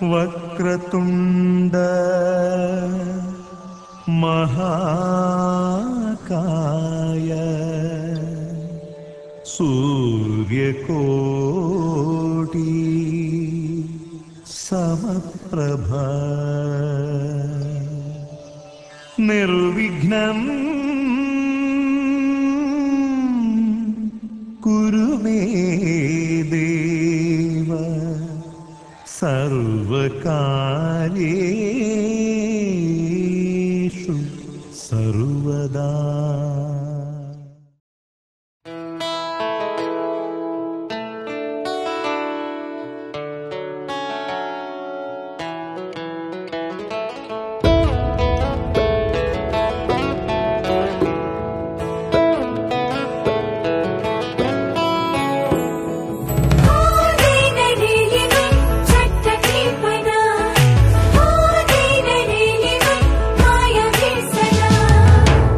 वक्रतुंड महाकाय सूर्यकोटि समप्रभा निर्विघ्नं कुरु मे देव सर्वकार्येषु सर्वदा।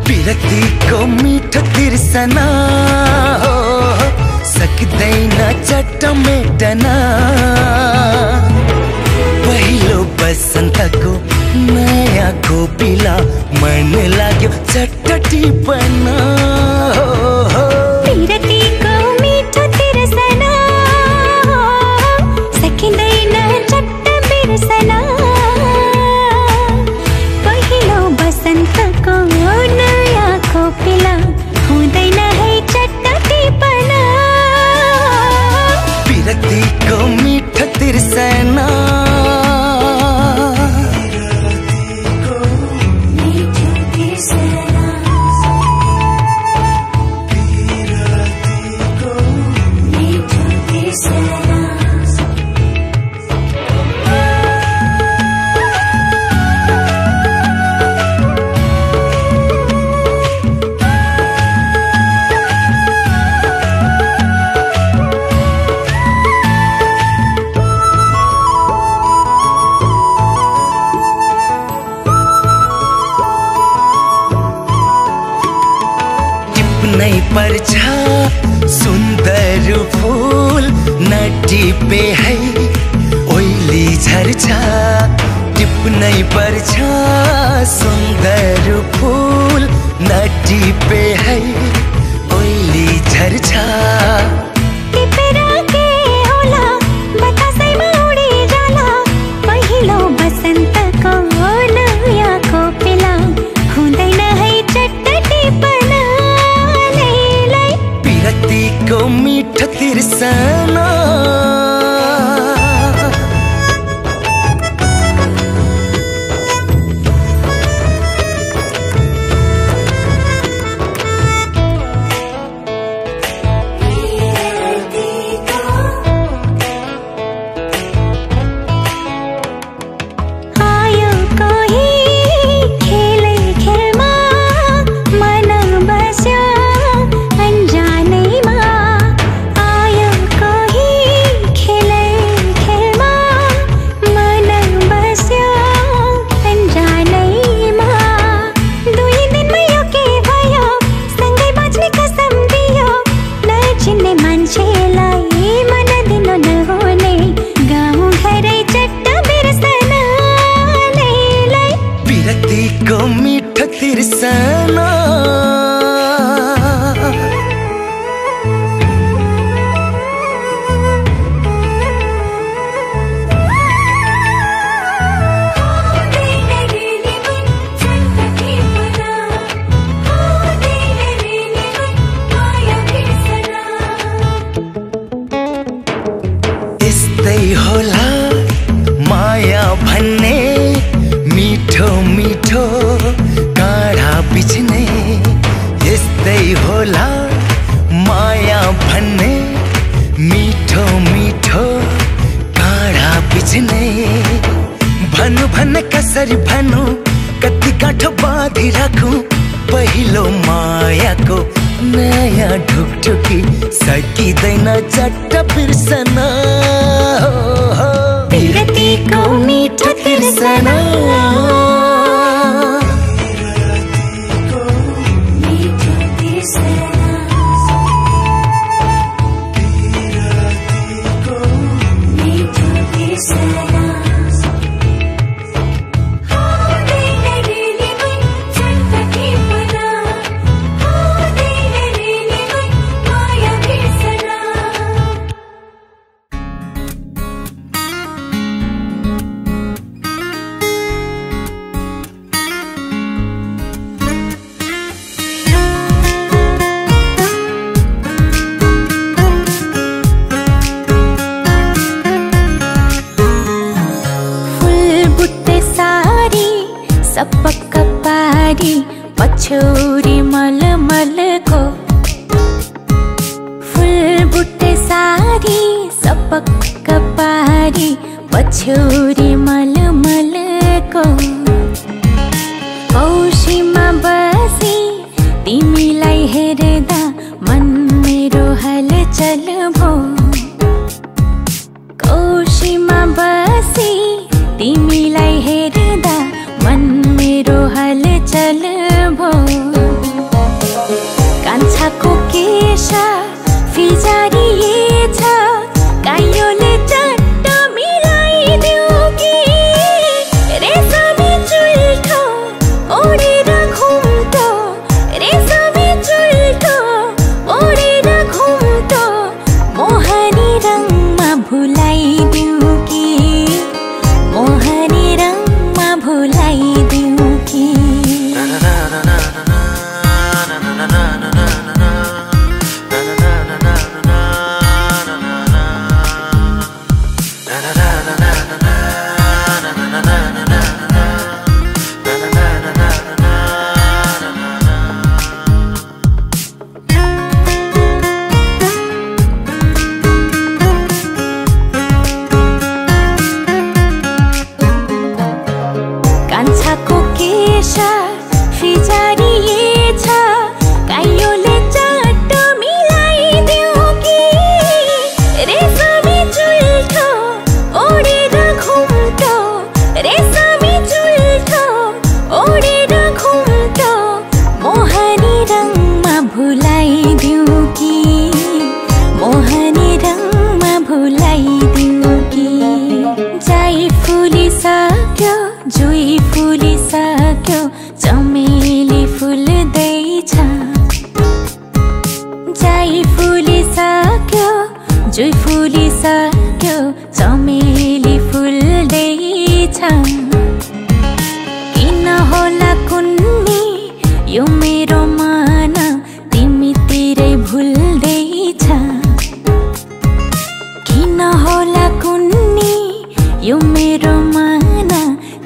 विरक्ति को मीठो तिर्सना हो सक्दैन चट्ट मेटना पहिलो बसन्तको नयाँ कोपिला मन लाग्यो चट्ट टिपना विरक्ति को मीठो तिर्सना हो सकिँदैन चट्ट बिर्सना पहिलो बसन्तको नयाँ कोपिला हुँदैन है चट्ट टिपना विरक्ति को मीठो तिर्सना नहीं पर्छ सुन्दर फूल नटिपे है ओइली झर्छ टिप्नै पर्छ सुन्दर फूल नटिपे है ओइली झर्छ टिपेर के होला बतासैमा उडी जाला पहिलो बसन्तको नयाँ कोपिला हुँदैन है चट्ट टिपना विरक्ति को मीठो तिर्सना आयो कोही खेलै खेलमा मन बस्यो अन्जानैमा आयो कोही खेलै खेलमा मन बस्यो अन्जानैमा दुई दिनमै यो के भयो सँगै बाँच्ने कसम दियो नचिन्ने मान्छेलाई मन दिनु नहुने गाउँ घरै चट्ट बिर्सना लै विरक्ति को मीठो तिर्सना यस्तै होला माया भन्ने मिठो मिठो काँडा बिच्ने यस्तै होला माया भन्ने मिठो मिठो काँडा बिच्ने भन्नु भन्ने कसरी भन्नु कति गाँठो बाँधि राखौँ पहिलो मायाको नयाँ ढुकढुकी सकिँदैन चट्ट बिर्सना विरक्ति को मीठो तिर्सना सपक्क पारी पछौरी मलमलको फुल बुट्टे सारी सपक्क पारी पछौरी मलमलको कौशीमा बसी तिमीलाई हेर्दा मन मेरो हलचल भो कौशीमा बसी तिमीलाई हेर्दा मन मेरो हलचल भो कान्छाको केश फिजारिएछ काइयोले चट्ट मिलाइदेऊ कि रेशमी चुल्ठो ओढेर घुम्टो रेशमी चुल्ठो ओढेर घुम्टो मोहनी रङमा भुलाइदेऊ कि मोहनी रङमा भुलाइदेऊ कि कान्छाको केश फिजारिएछ काइयोले चट्ट मिलाइदेऊ कि रेशमी चुल्ठो ओढेर घुम्टो रेशमी चुल्ठो ओढेर घुम्टो मोहनी रङमा भुलाइदेऊ कि मोहनी रङमा भुलाइदेऊ कि जाई फुलिसक्यो जुई फुलिसक्यो चमेली फुल्दैछ जाई फुलिसक्यो जुई फुलिसक्यो चमेली फुल्दैछ किन होला कुन्नी यो मेरो मन तिमीतिरै भुल्दैछ किन होला कुन्नी यो मेरो मन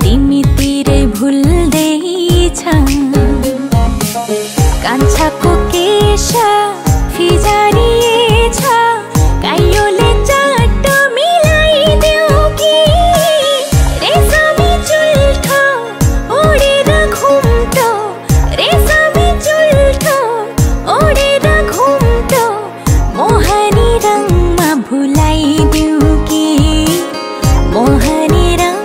तिमीतिरै भुल्दैछ कान्छाको केश फिजारिएछ काइयोले चट्ट मिलाइदेऊ कि रेशमी चुल्ठो ओढेर घुम्टो रेशमी चुल्ठो ओढेर घुम्टो मोहनी रङमा भुलाइदेऊ कि मोहनी रङ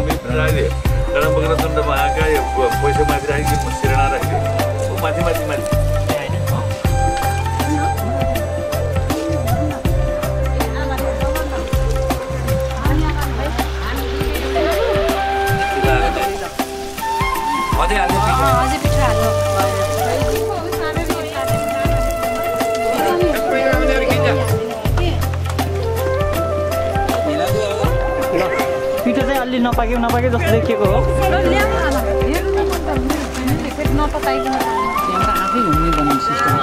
मित्र राहिले कारण बघितलं समजा महाकाय पैसे माथि राखेको सिरणा राखेको माथि माथि माथि अझै पिठो हाल्नु पिठो चाहिँ अलि नपाक्यो जस्तो देखिएको हो नपकाइकन आफै घुम्ने भन्ने सिस्टम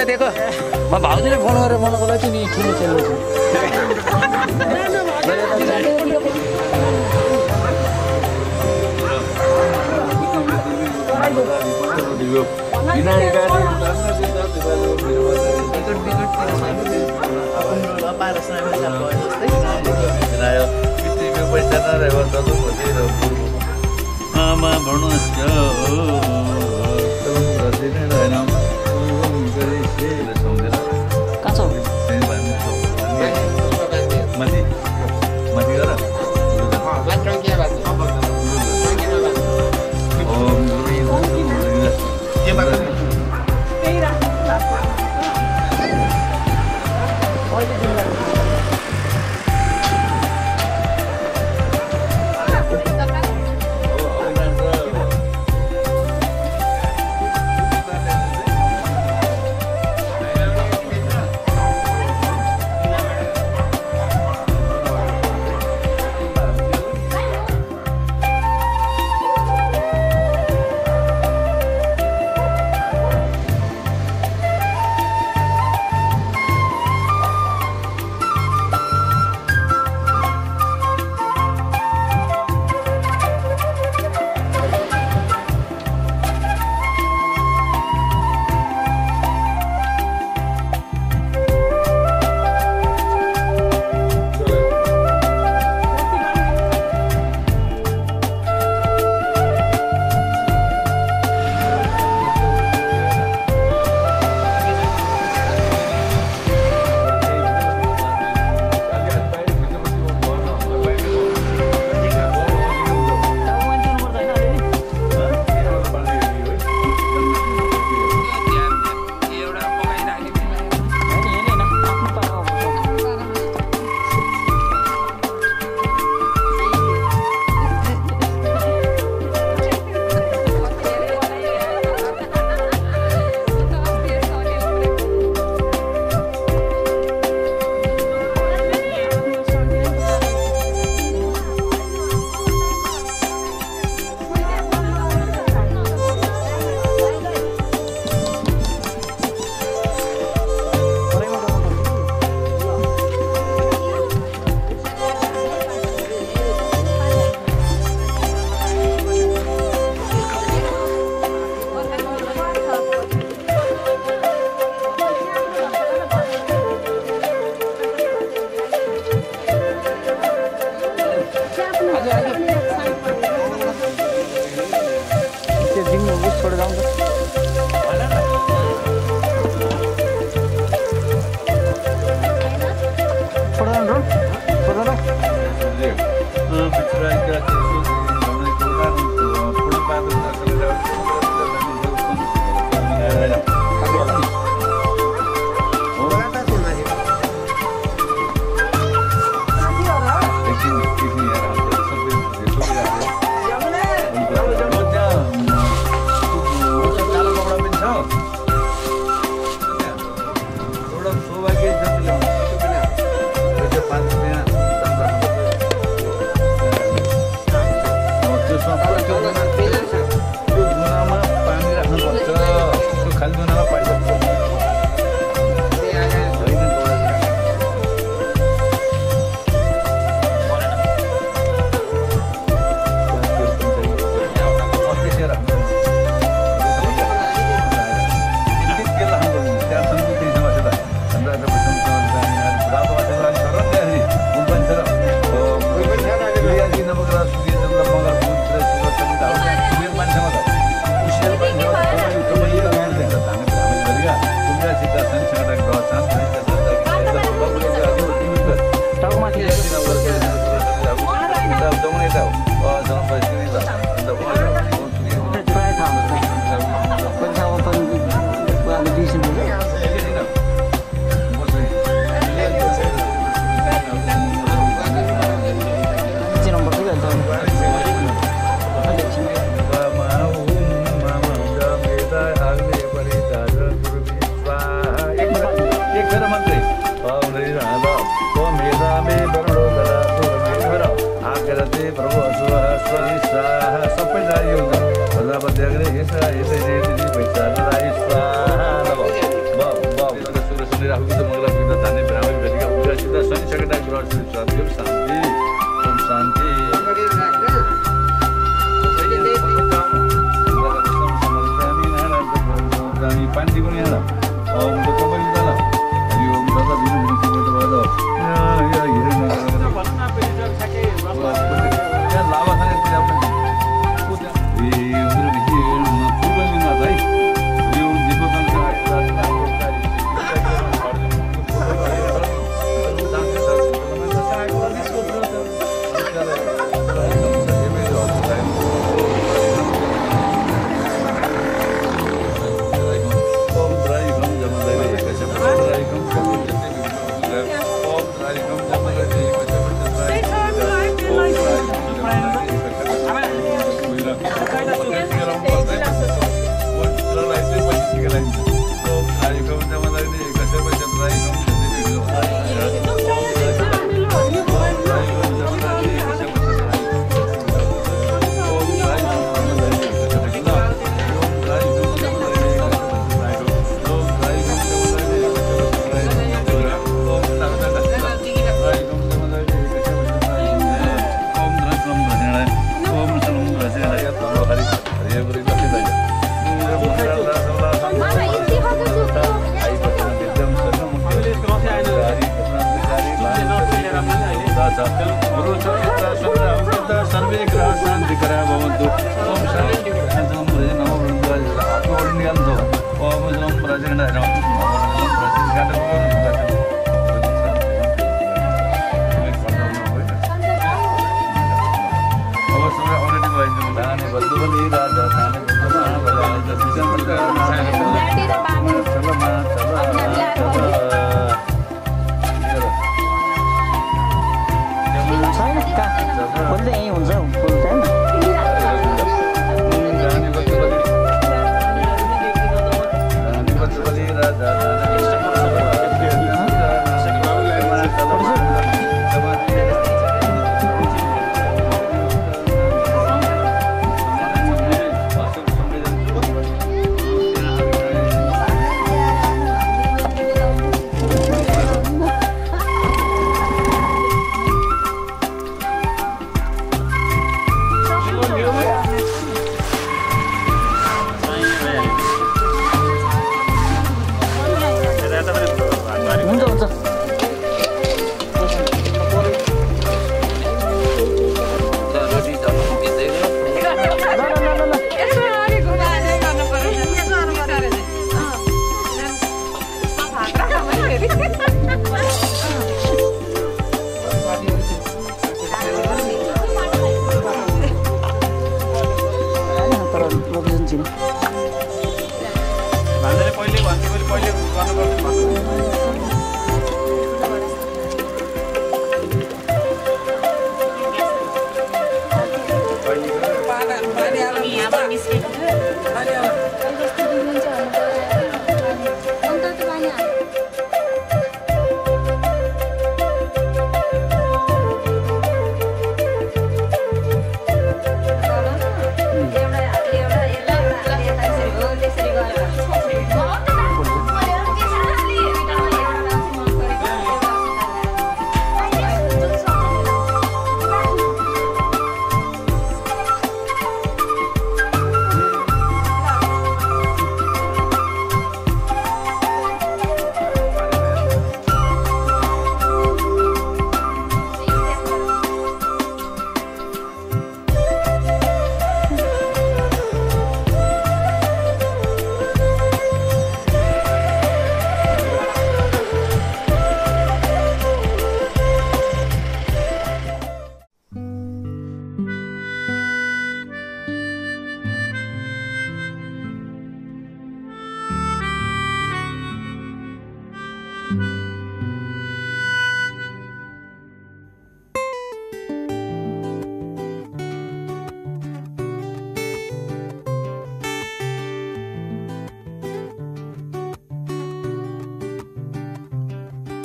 देखो म भाउजूले फोन गरेर मलाई बोलाइ थियो नि ठुलो चेलो आमा भन्नुहोस्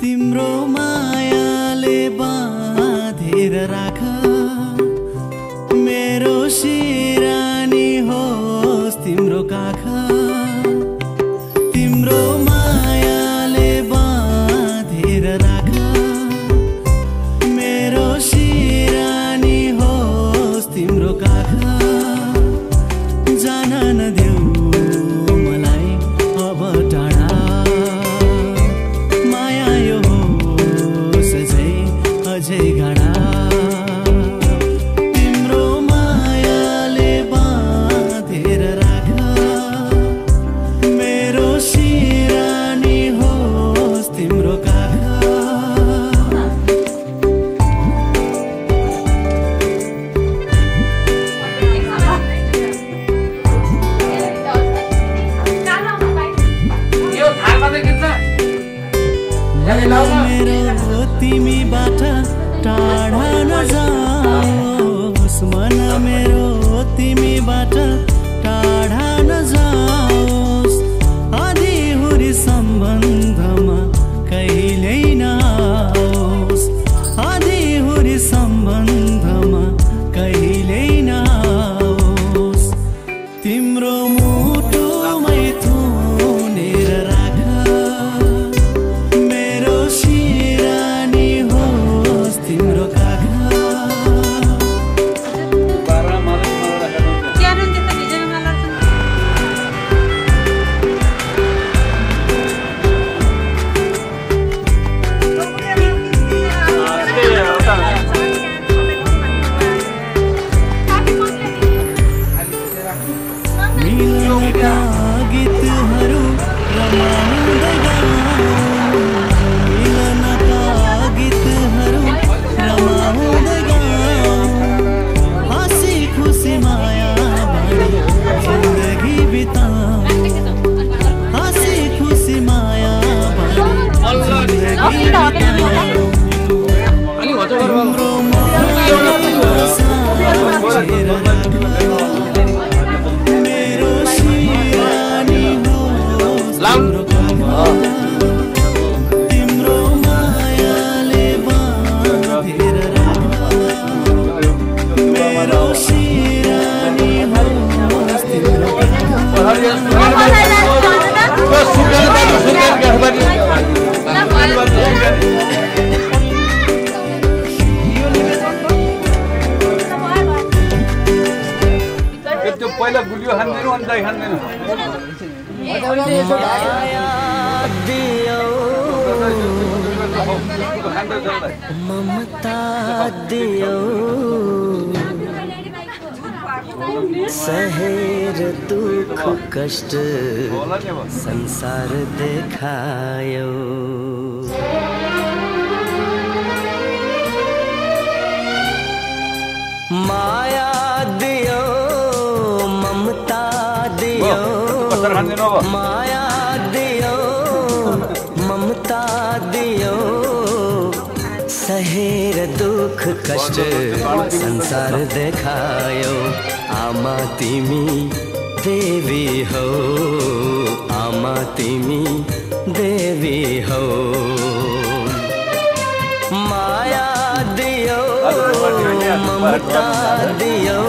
तिम्रो मायाले बाँधेर राख मेरो सिरानी होस् तिम्रो पहिला गुलियो खान्दैन अनि दाइ खान्दैन ममता दियो सहेर दुख कष्ट संसार देखायो माया दियो ममता दियो माया दियो ममता दियो सहेर दुख कष्ट संसार देखायो आमा तिमी देवी हो आमा तिमी देवी हो माया दियो ममता दियो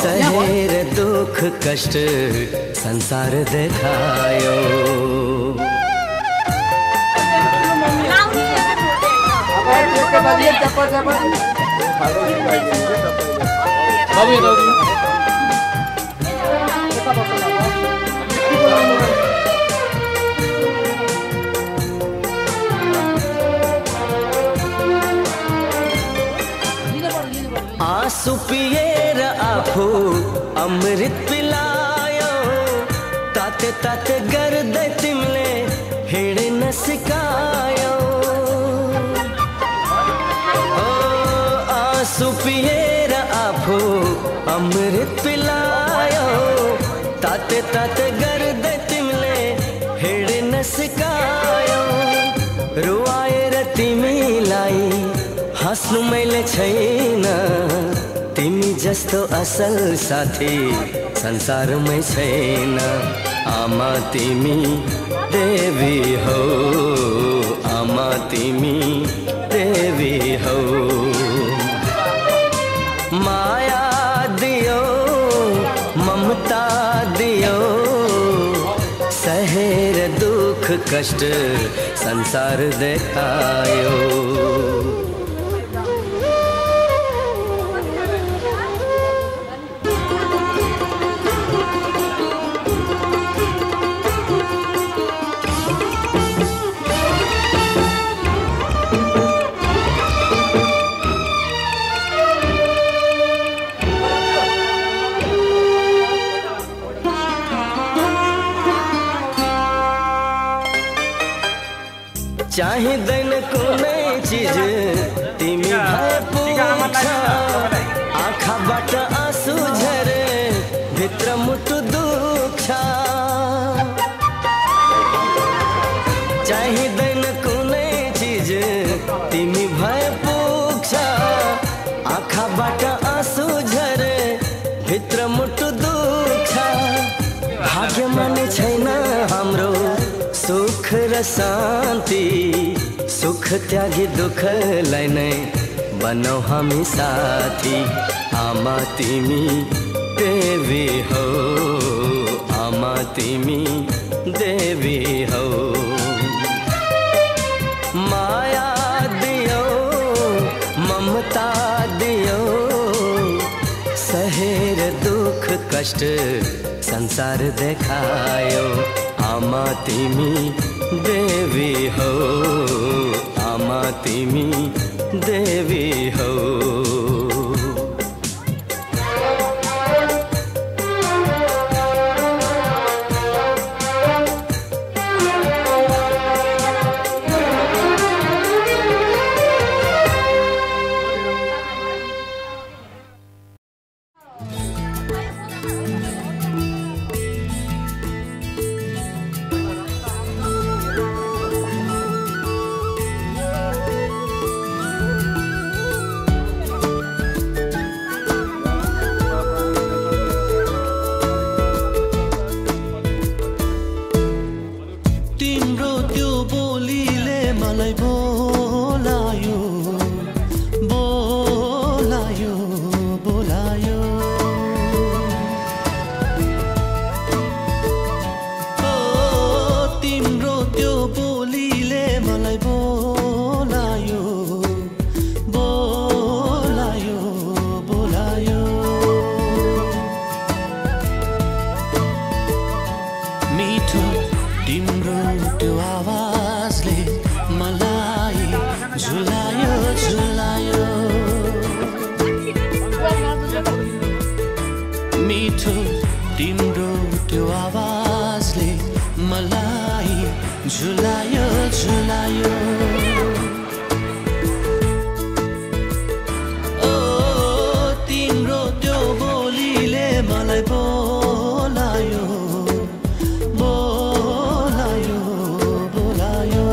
सहेर दुख कष्ट संसार देखायो आँसु पिएर आफू अमृत पिलायो ताते ताते गर्दै तिमीले हिँड्न सिकायो आँसु पिएर आफू अमृत पिलायो ताते ताते गर्दै तिमीले हिँड्न सिकायो रुवाएर तिमीलाई हाँस्नु मैले छैन तिमी जस्तो असल साथी संसारमै छैन आमा तिमी देवी हो आमा तिमी देवी हो माया दियो ममता दियो सहेर दुख कष्ट संसार देखायो चाहिँदैन कुनै चिज तिमी भए पुग्छ आँखाबाट आँसु झरे भित्र मुटु दुख्छ चाहिँदैन कुनै चिज तिमी भए पुग्छ आँखाबाट आँसु झरे भित्र मुटु दुख्छ भाग्यमा नै छैन हाम्रो सुख र शान्ति सुख त्यागी दुःखलाई नै बनाऊ हामी साथी आमा तिमी देवी हो आमा तिमी देवी हो माया दियो ममता दियो सहेर दुख कष्ट संसार देखायो आमा तिमी देवी हो आमा तिमी देवी हो मिठो तिम्रो त्यो आवाजले मलाई झुलायो झुलायो ओ तिम्रो त्यो बोलीले मलाई बोलायो बोलायो बोलायो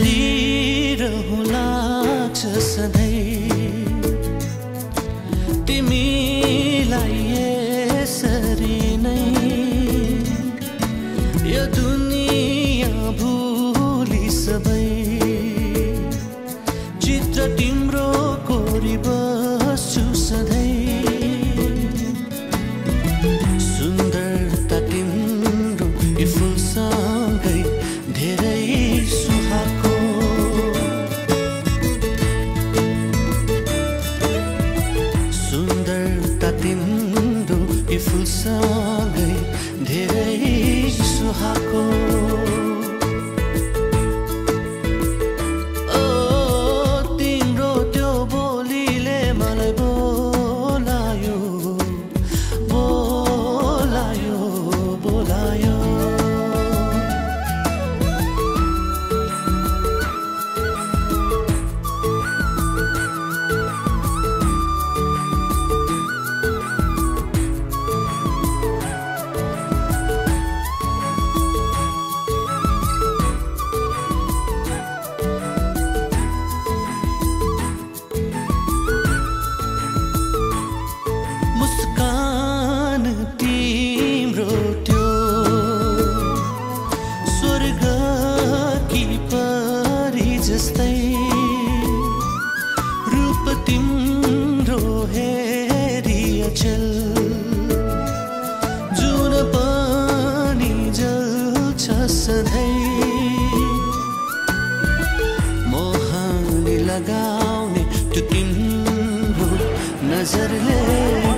हेरिरहँ लाग्छ सधैँ तिमीलाई यसरी नै यो दुनियाँ भुली सबै चित्र तिम्रो कोरी बस्छु सधैँ सुन्दरता तिम्रो यो फुलसँगै धेरै सुहाएको सुन्दरता तिम्रो यो फुलसँगै धेरै सुहाएको ओ तिम्रो त्यो बोलीले मलाई बोलायो बोलायो बोलायो मुस्कान तिम्रो त्यो स्वर्ग कि परी जस्तै रूप तिम्रो हेरी अचल जुन पनि जल्छ सधैँ मोहनी लगाउने त्यो तिम्रो नजरले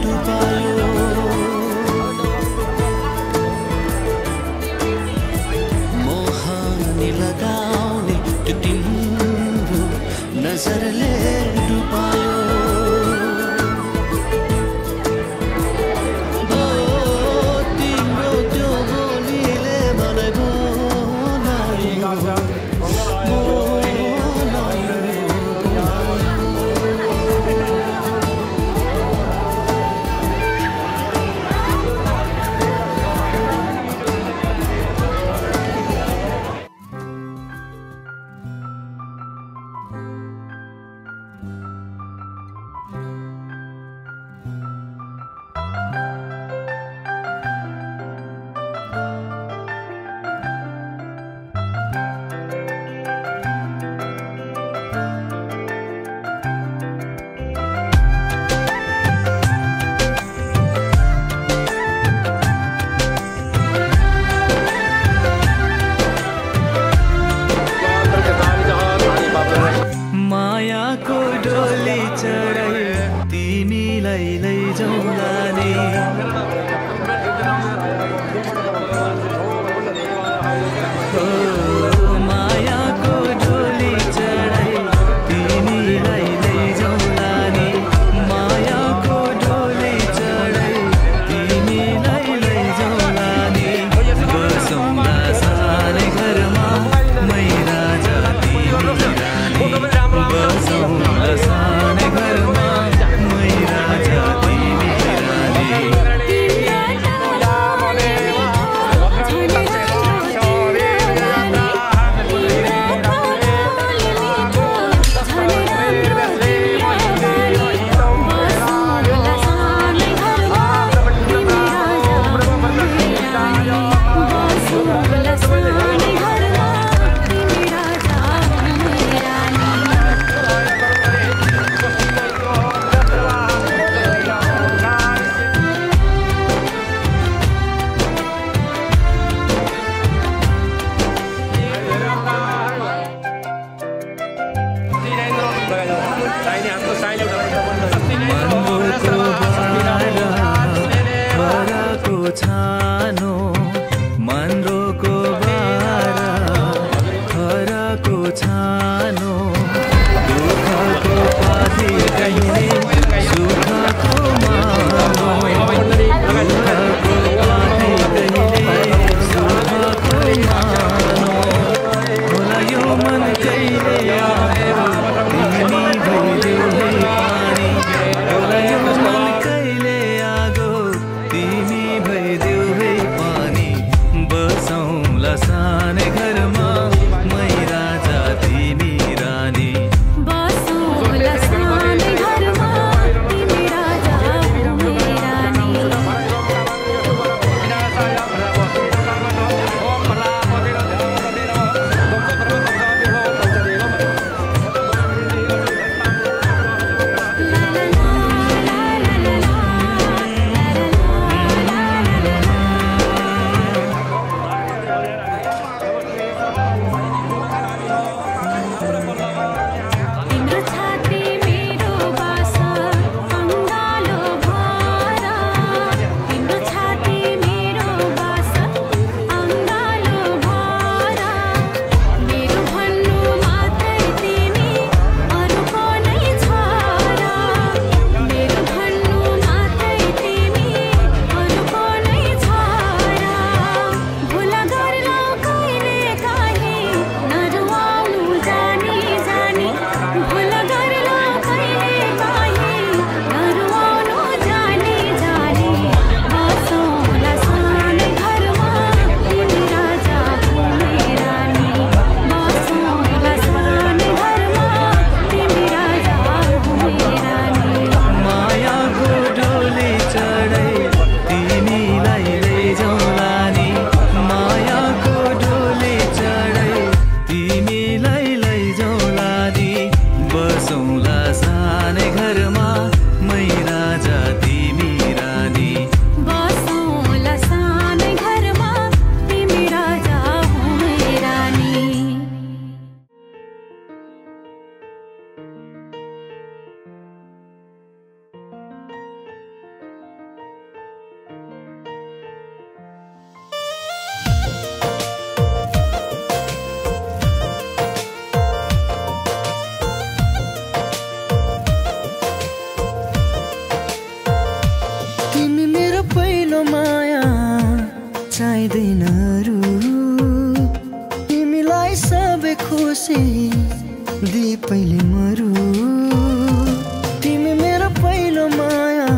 डुबायो मोहनी लगाउने त्यो तिम्रो नजरले डुबायो ओ तिम्रो त्यो बोलीले मलाई बोलायो खुसी दी पहिले मरु तिमी मेरो पहिलो माया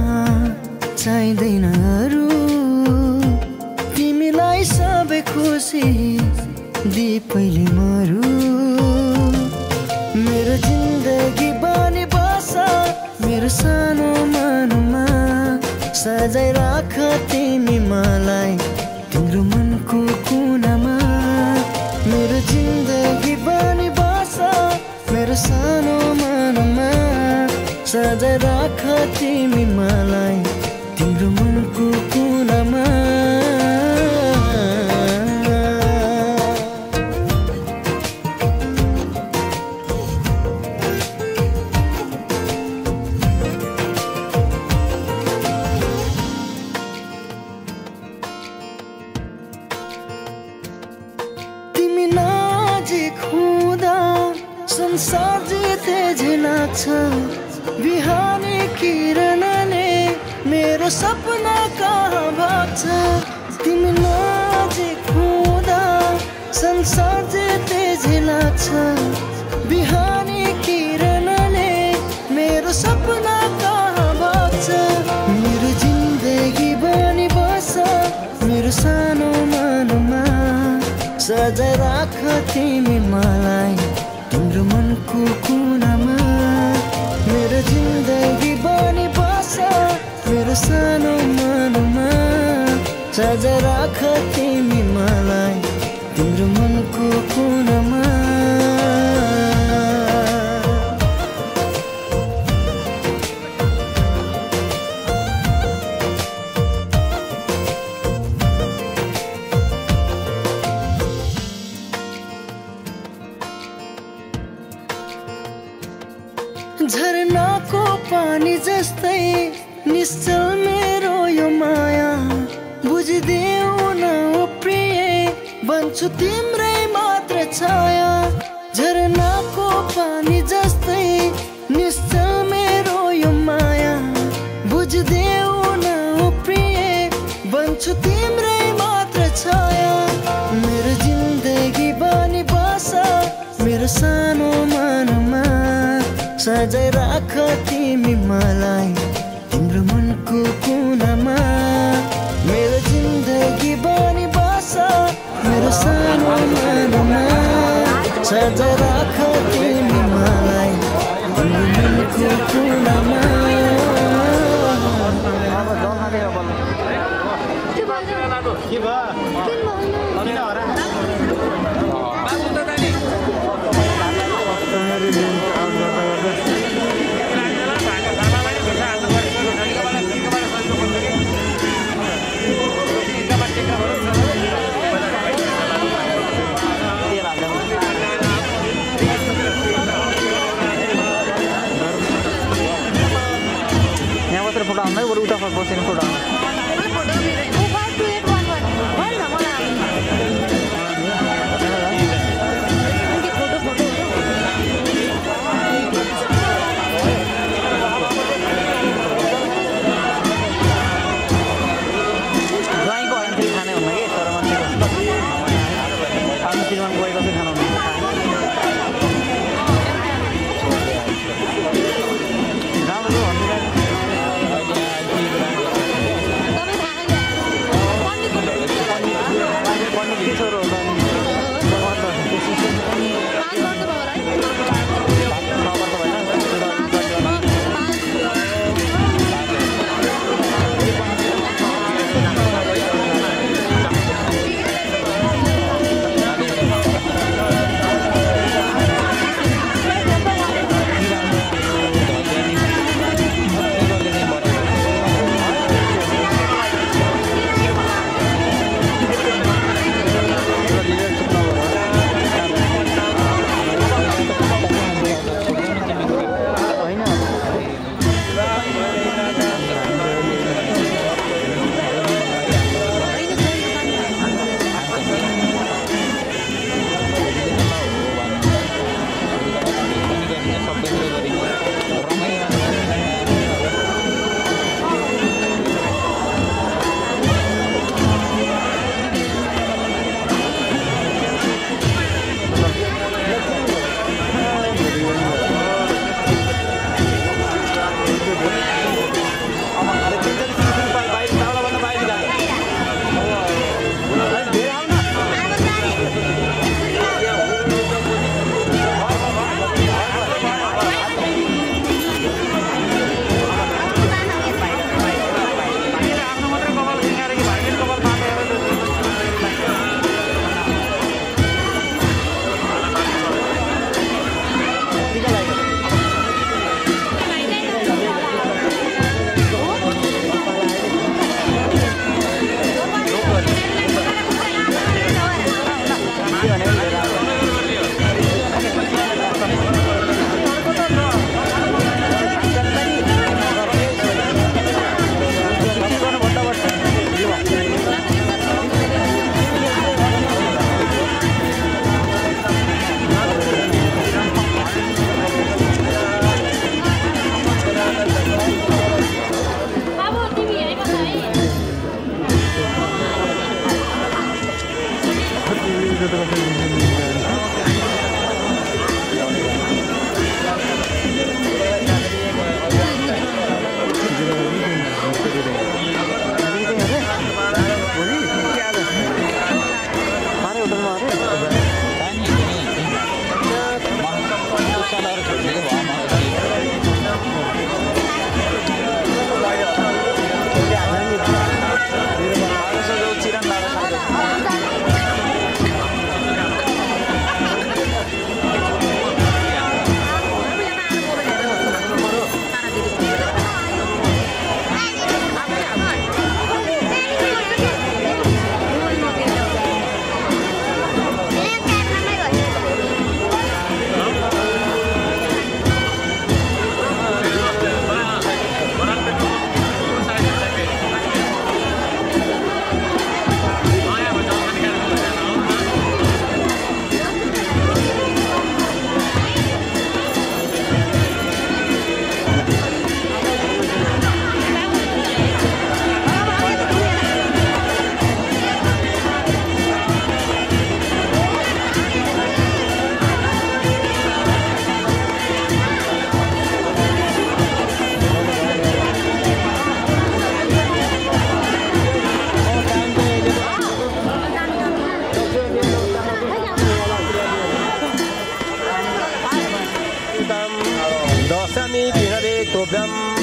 चाहिँदैन अरू तिमीलाई सबै खुसी दी पहिले मरु मेरो जिन्दगी बनी बस मेरो सानो मनमा सजाइ राख तिमी मलाई तिम्रो मनको कुनामा मेरो जिन्दगी बनी बस मेरो सानो मनमा सजाइ राख तिमी मलाई तिम्रो मनको कुनामा संसार जिते झिलाक्छ बिहानी किरणले मेरो सपना कहाँ भाग्छ तिमी नजिक हुँदा संसार जिते झिलाक्छ बिहानी किरणले मेरो सपना कहाँ भाग्छ मेरो जिन्दगी बनी बस मेरो सानो मनमा सजाइ राख तिमी मलाई तिम्रो मनको कुनामा मेरो जिन्दगी बनी बस मेरो सानो मनमा सजाइ राख तिमी मलाई तिम्रो मनको कुनामा झरनाको पानी जस्तै निश्चल मेरो यो माया बुझिदेऊ न ओ प्रिय बन्छु तिम्रै मात्र छाया झरनाको पानी जस्तै निश्चल मेरो यो माया बुझिदेऊ न ओ प्रिय बन्छु तिम्रै मात्र छाया मेरो जिन्दगी बनी बस मेरो सानो मनमा सजाइ राख तिमी मलाई तिम्रो मनको कुनामा मेरो जिन्दगी बनी बस मेरो सानो मनमा सजाइ राख तिमी मलाई तिम्रो मनको कुनामा फोटो आउँदै बरु उता बसेर फोटो ड्रइङको होइन फेरि खाने हुन्न कि तर मान्छेको आफ्नो श्रीमान गएको चाहिँ खानु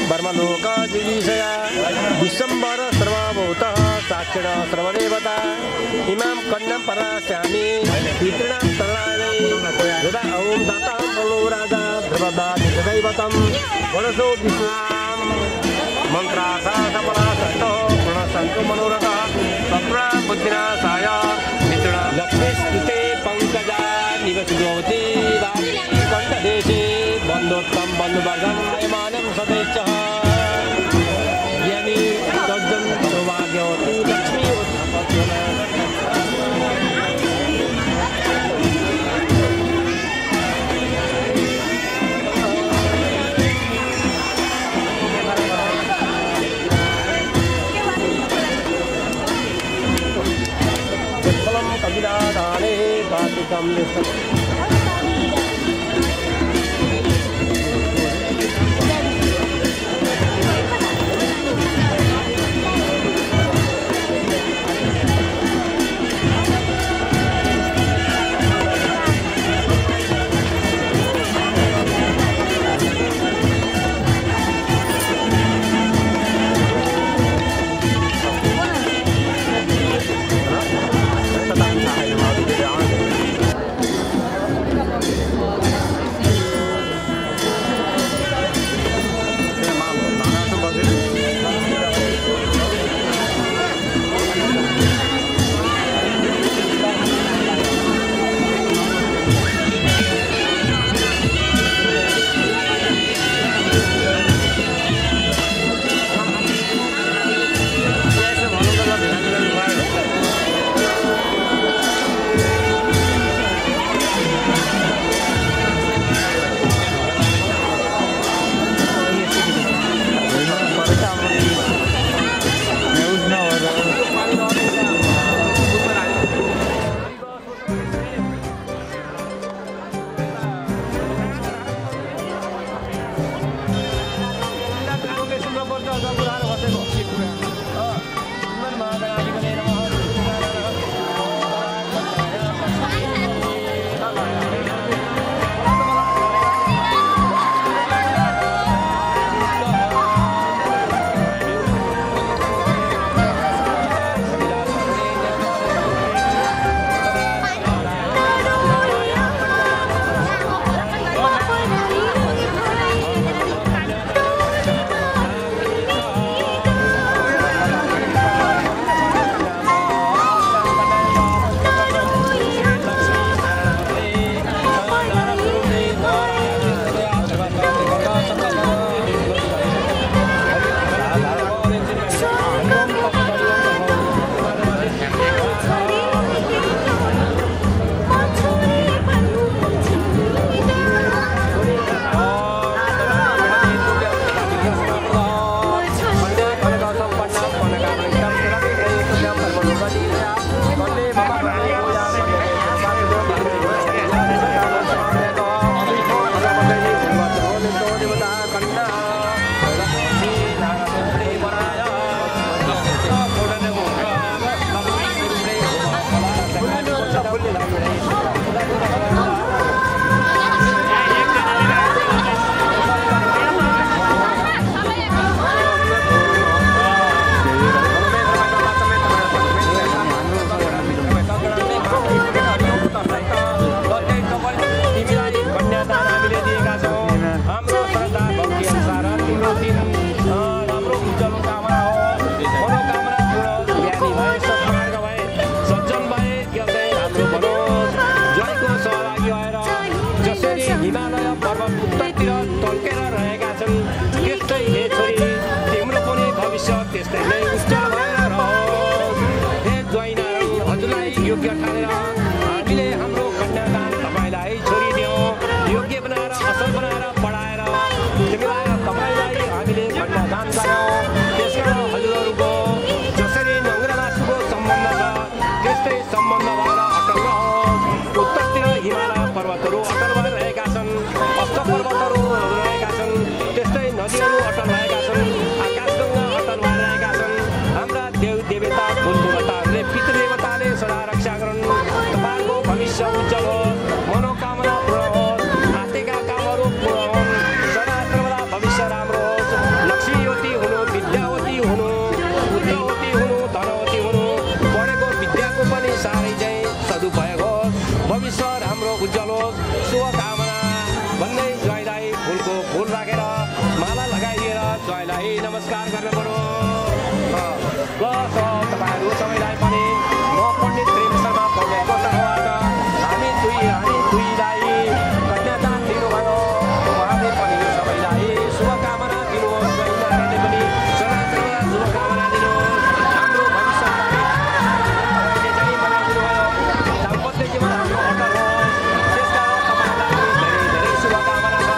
ब्रह्मलोकादिशया विश्वम्बर सर्वभूतः साक्षिण सर्वदेवता इमां कन्यां परास्यामि पितॄणां शरणाय यदा ॐ दाता बलो राजा ध्रुवदादिदैवतं वरसो विश्वां मन्त्रासा सफलासक्तो प्रणसन्तु मनोरथः तत्र बुद्धिनाशाय पितॄणां लक्ष्मीस्तुते पङ्कजा निवसुभवति कण्ठदेशे बन्धोत्तम बन्धुवर्गं यमानं सदैश्चः ज्ञानी तद्जन सौभाग्यवती लक्ष्मी फलं कविदादाने कार्तिकं राम्रो उज्जवल होस् शुभकामना भन्दै ज्वाइँलाई फुलको फुल राखेर माला लगाइदिएर ज्वाइँलाई नमस्कार गर्न पर्यो। तपाईँहरू सबैलाई पनि म पण्डित प्रेम शर्मा पौडेलको तर्फबाट हामी दुईलाई कन्यादान दिनुभयो। उहाँले पनि यो सबैलाई शुभकामना दिनुहोस्। ज्वाइँले पनि चराचरमा शुभकामना दिनुहोस्। हाम्रो भविष्यलाई चाहिँ बनाइदिनु भयो। दाम्पत्य जीवन हाम्रो अटल होस्। त्यसकारण तपाईँलाई धेरै धेरै शुभकामना छ।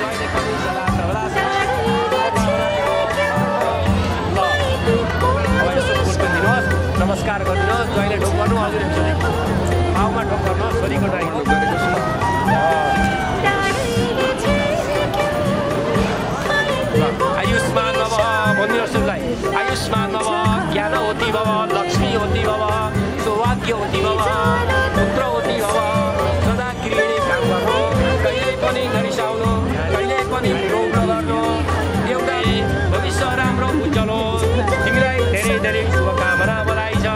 ज्वाइँले पनि सदा सबला नमस्कार गरिदिनुहोस्। ज्वाइँले ढोक गर्नु हजुर पाउमा ढोक गर्नुहोस्। छोरीको ड्राइभर ढोक गरेको छु। आयुष्मान भव भनिदिनुहोस् उसलाई। आयुष्मान भव ज्ञानवती भव लक्ष्मीवती भव सौभाग्यवती भव पुत्रवती भव सदा गृहिणी काम गर्नु कहिल्यै पनि नरिसाउनु कहिल्यै पनि रोग नगर्नु एउटा भविष्य राम्रो उज्जवल होस्। तिमीलाई धेरै धेरै शुभकामना बधाई छ।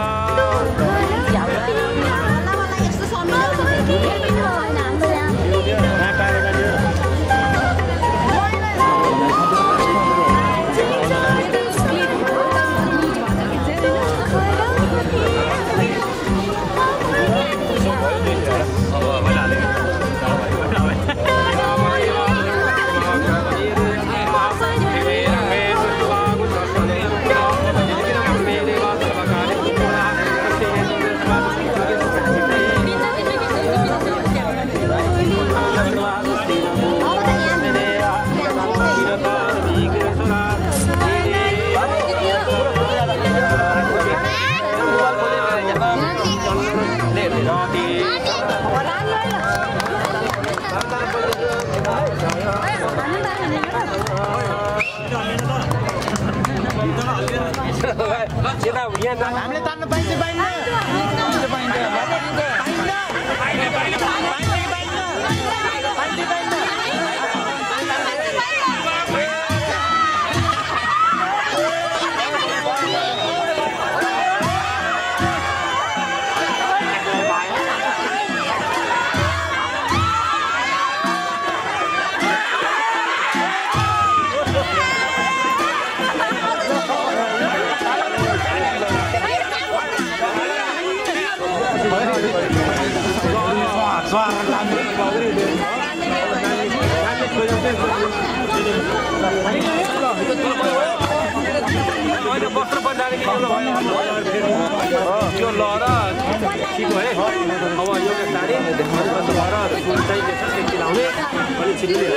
हामीले तान्न पाइन्छ वस्त्र बजारे यो लहर ठिक है। अब यो साडी भएर फुल चाहिँ चिलाउने अनि छिल्ने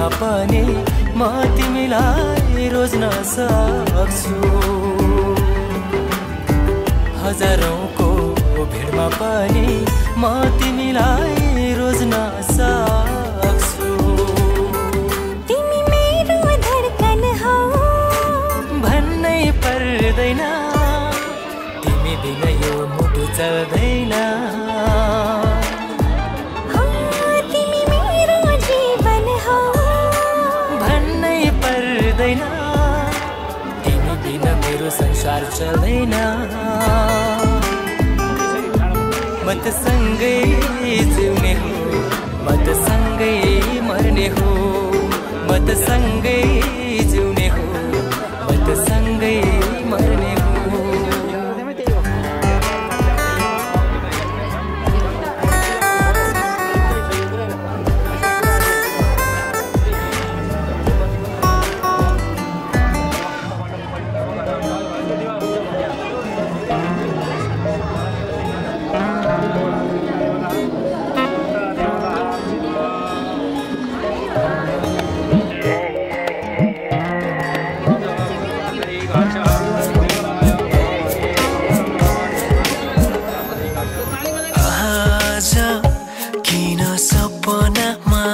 भिडमा पनि म तिमीलाई रोज्न सक्छु हजारौंको भिडमा पनि म तिमीलाई रोज्न सक्छु तिमी मेरो धडकन हौ भन्नै पर्दैन तिमी बिना यो मुटु चल्दैन तिमी मेरो जीवन हौ भन्नै पर्दैन तिमी बिना मेरो संसार चल्दैन म त सँगै जिउने हो म त सँगै मर्ने हो म त सँगै जिउने हो म त सँगै मर्ने हो आज किन सपनामा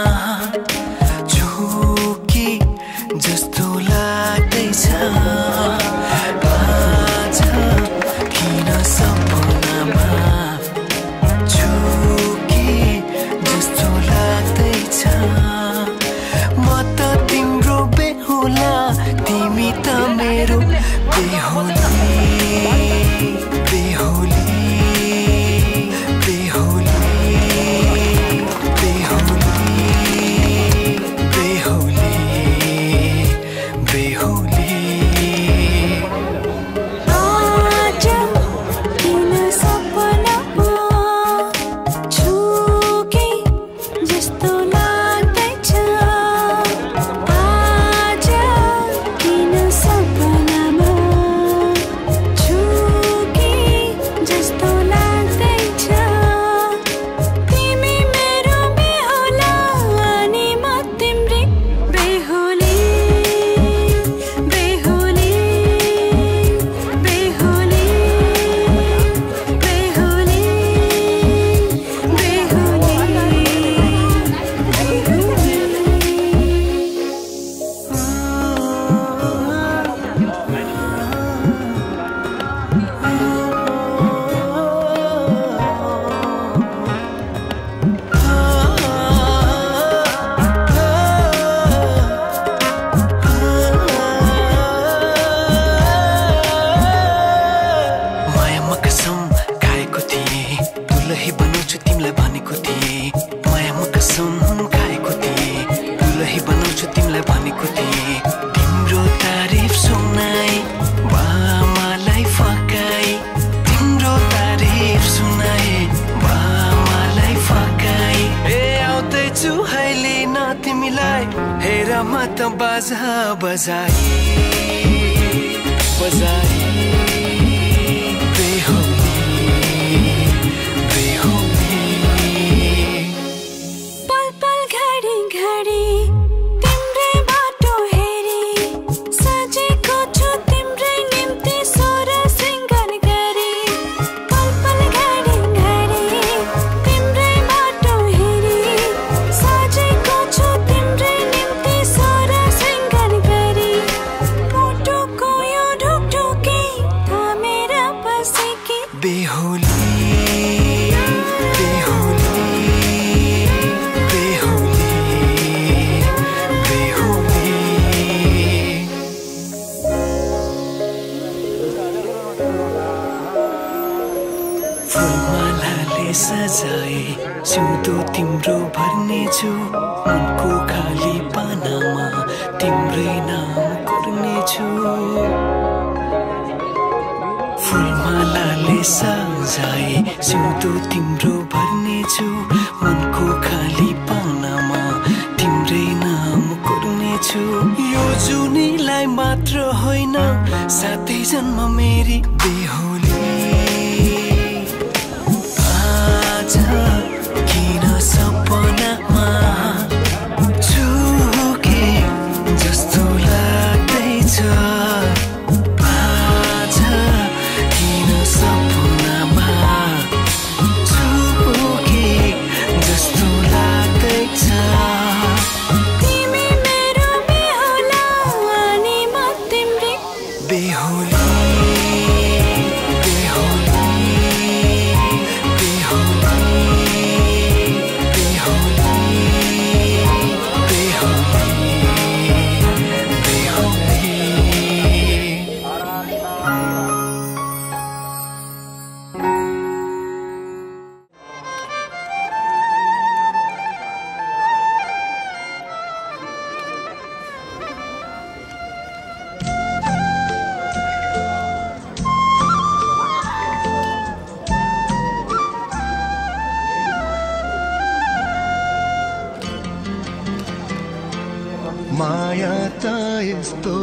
माया त यस्तो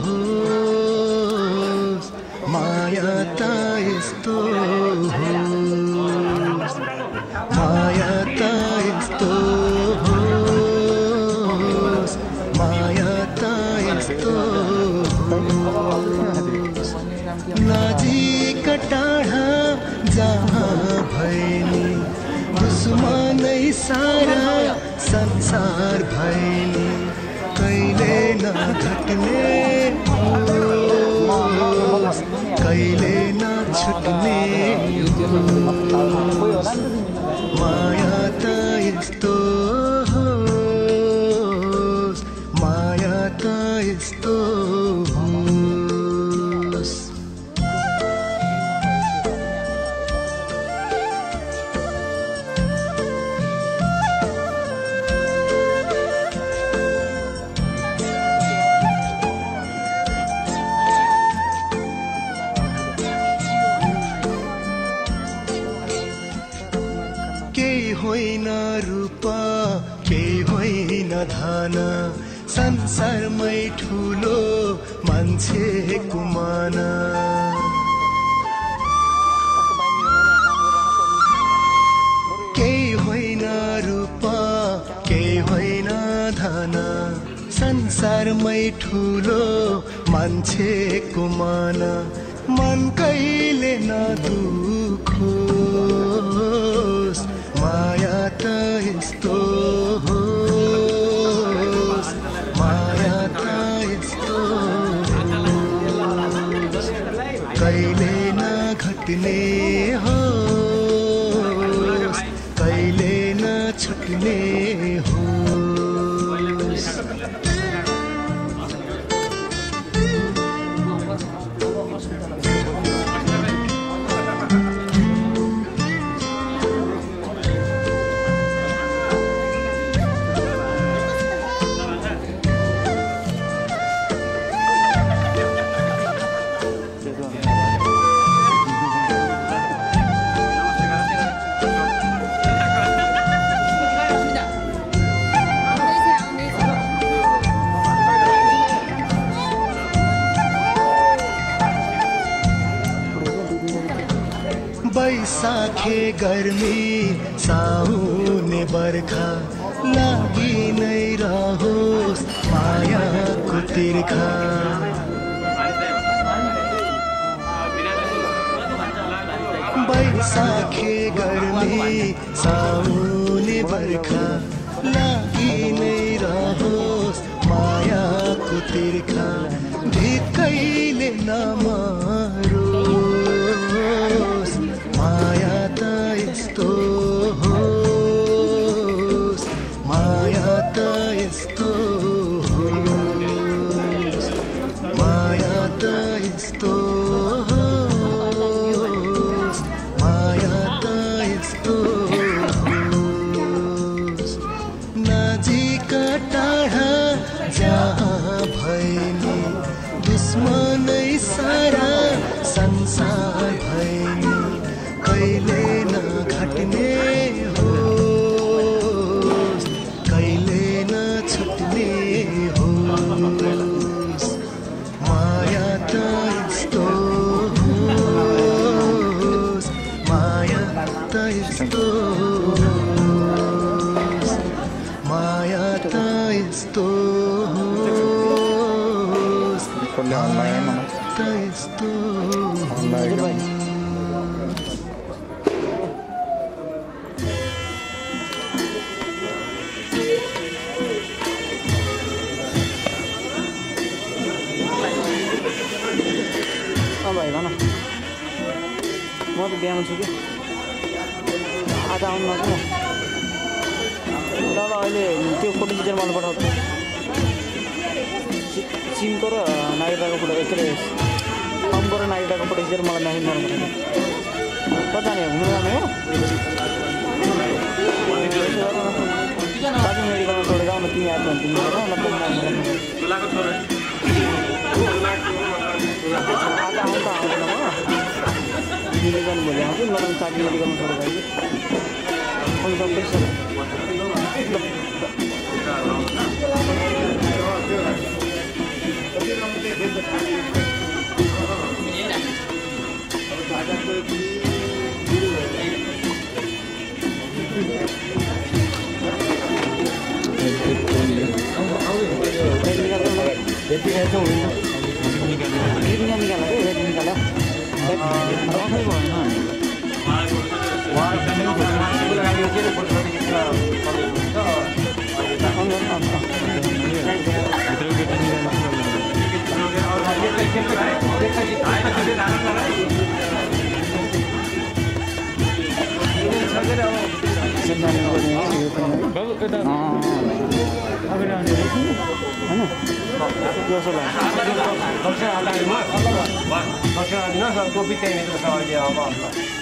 होस् माया त यस्तो होस् माया त यस्तो होस् माया त यस्तो होस् नजिक टाढा जहाँ भएनी दुश्मनै सारा संसार भएनी कहिले नघट्ने होस् कहिले नछुट्ने होस् माया त यस्तो होस् माया त यस्तो होस् होइन रूप केही होइन धन संसारमै ठुलो मान्छेको मन केही होइन रूप केही होइन धन संसारमै ठुलो मान्छेको मन मन कहिले नदुखोस् माया त यस्तो होस् माया त यस्तो होस् कहिले नघट्ने होस् कहिले नछुट्ने होस् बैसाखे गर्मी साउने बर्खा लागि नै रहोस् मायाको तिर्खा बैसाखे गर्मी साउने बर्खा लागि नै रहोस् मायाको तिर्खा ढिक्कैले नमरोस् माया त यस्तो होस् माया त यस्तो होस् माया त यस्तो होस् माया त यस्तो होस् नजिक टाढा जहाँ भएनी दुश्मनै सारा संसार भएनी कहिले नघट्ने होस् कहिले नछुट्ने होस् माया त यस्तो होस् माया त यस्तो होस् माया त यस्तो होस् माया त यस्तो होस् म त बिहामा छु कि आज आउनु नछु ल अहिले त्यो फोटो खिचेर मलाई पठाउँछु सिमको र नागरिकताको फोटो के अरे फर्मको र नागरिकताको फोटो खिचेर मलाई म्यासेज गर्नु पठाउँछु कता जाने घुम्नु जाने हो दार्जिलिङ मेडिकलमा छोडेर जाऊ न तिमी आएको भने तिमी आज आउनु त आउँदैन म तिमीले जानु भोलि आउँछु मलाई दार्जिलिङ मेडिकलमा छोडेर आयो कि आउनु सक्दैछ यति खाइछौ होइन निकाल निकाल आफै टोपी त्यहाँनिर छ अहिले अब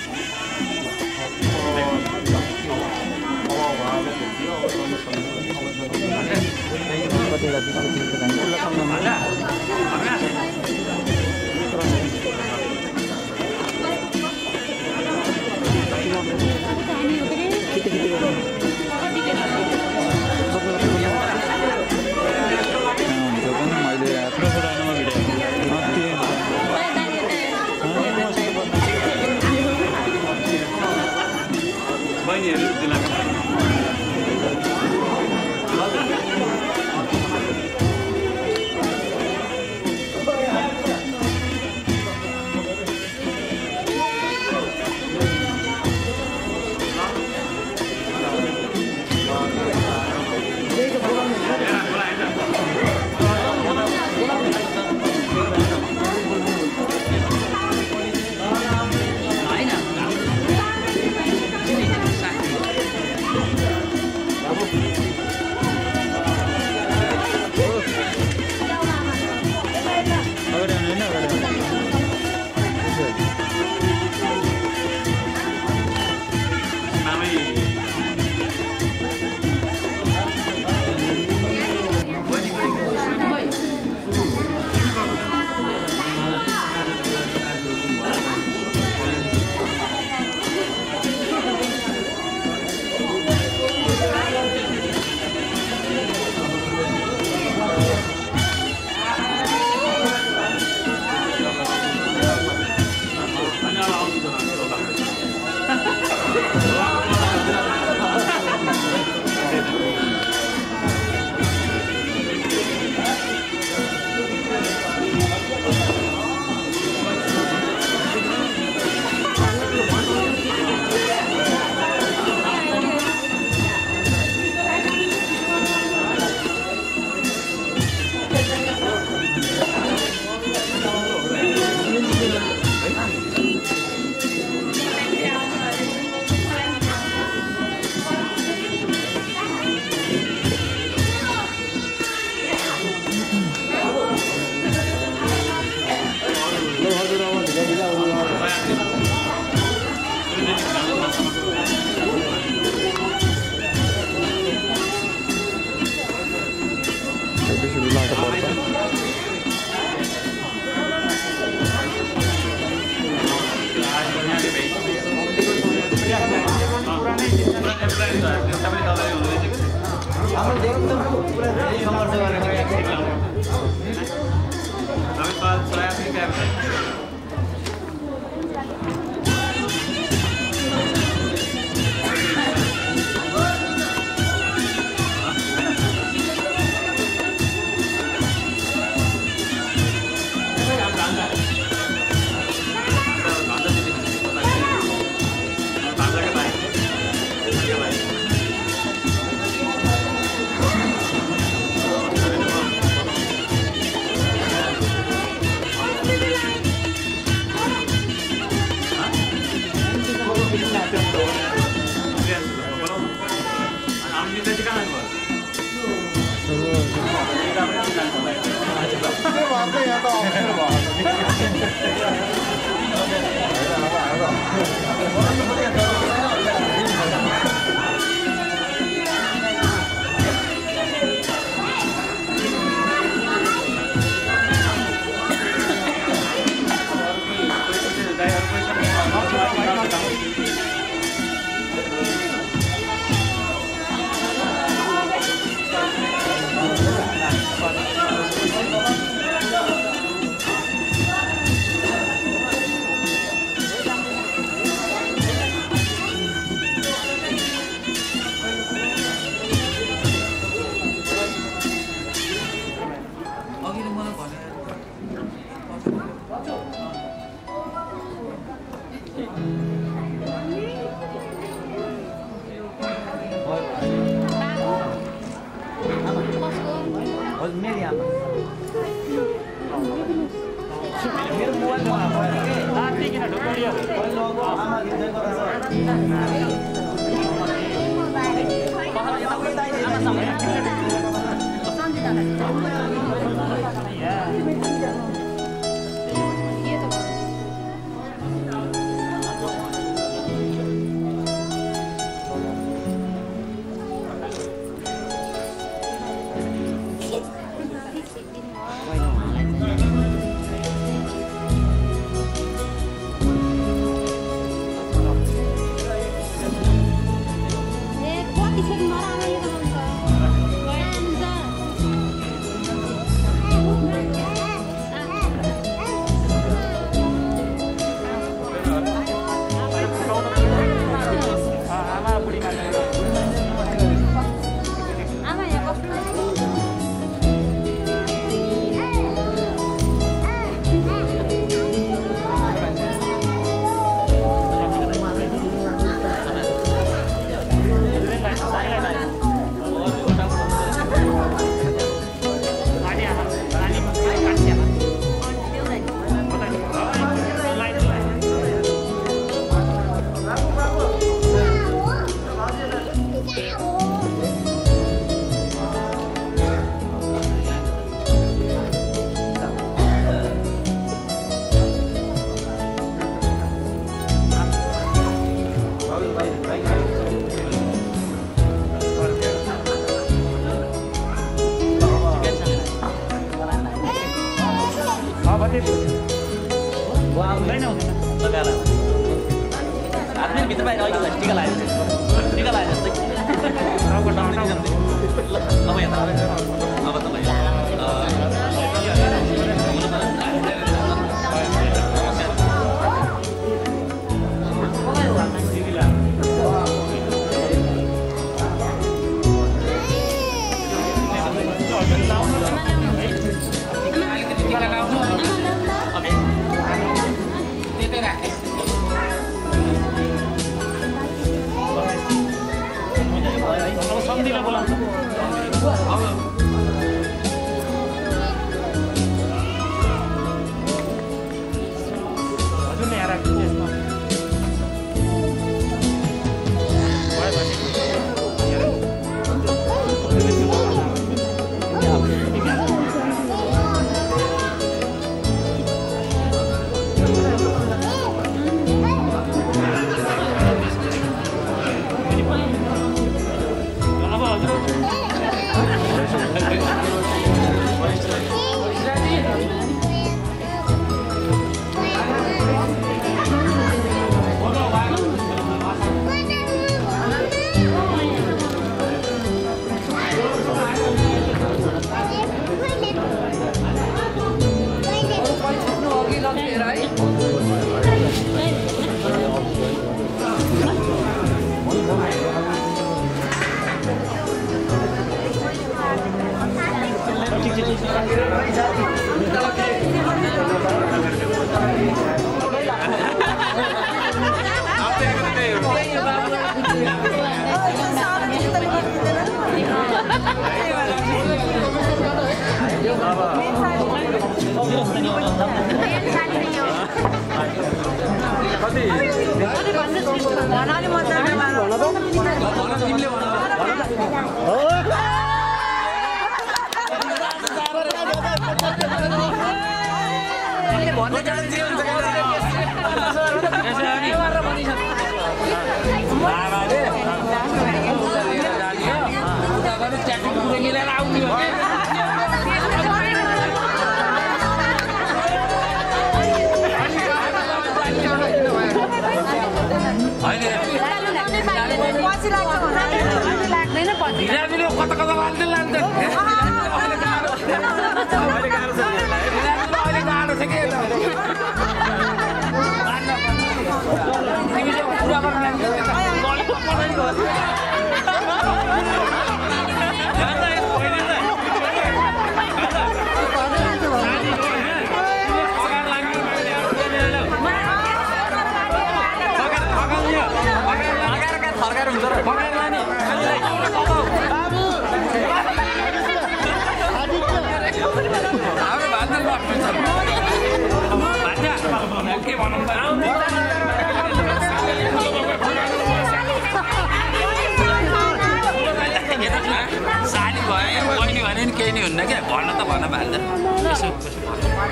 साली भयो बहिनी भने नि केही नि हुन्न क्या भन्न त भन्न भाल्दैन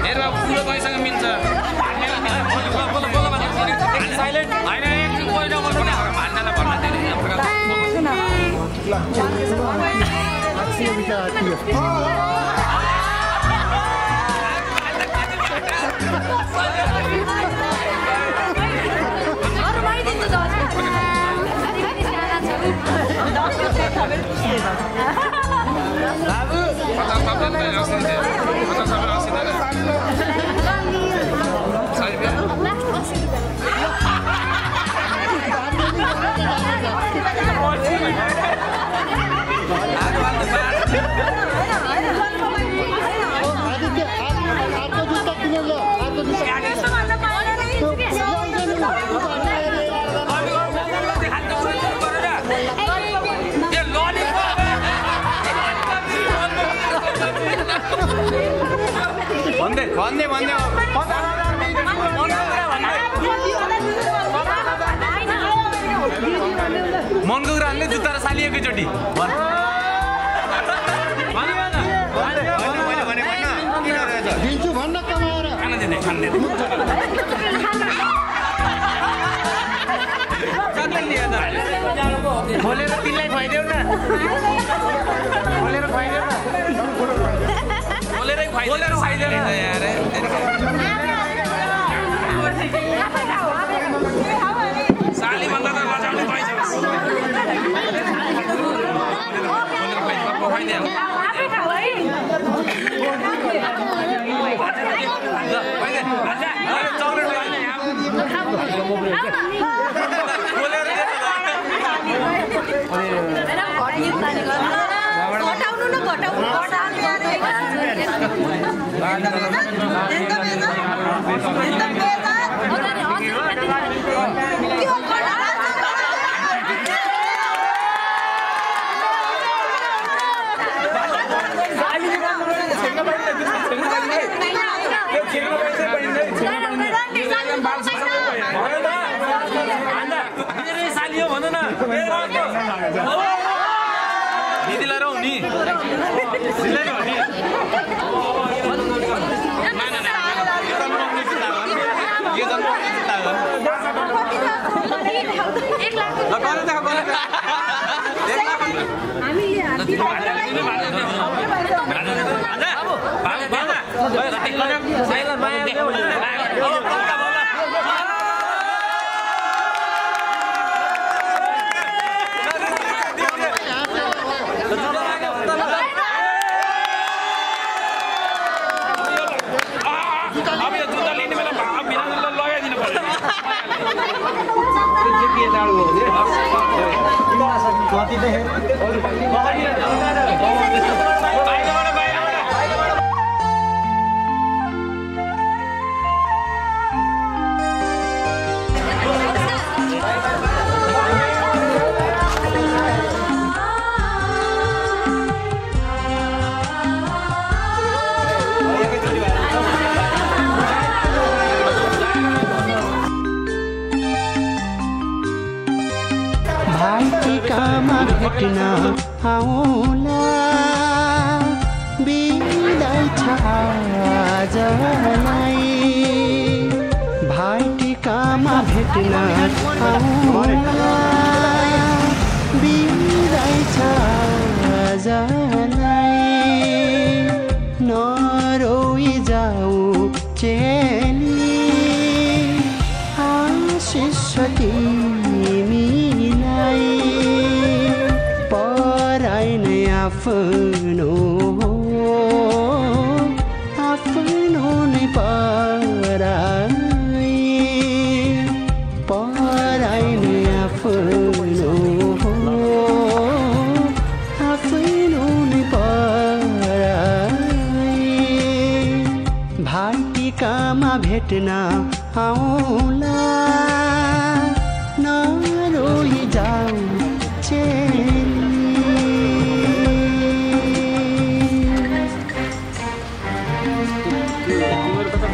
हेर पुरो गइसँग मिल्छ साइलेन्ट होइन एकछिन पहिलो भन्नु भान्डालाई भन्न भन्दै मनको कुरा हाल्ने जुत्ता र साली एकैचोटि दिन्छु भन्न कमाएर खोलेर तिनलाई खुवाइदेऊ न खोलेर खुवाइदेऊ न यार साली भन्दा त बचाउने पैसा सालियो भन न दिदीलाई रौ नि भाइटिकामा भेट्न आउला बिदाई छ आजलाई भाइटिकामा भेट्न आउला बिदाई छ आजलाई नरोई जाऊ चेली आशिष आफ्नो नै पराई नै आफ्नो नै पराई भाइटिकामा भेट्न आउला नरोई जाऊ तिमीहरू कता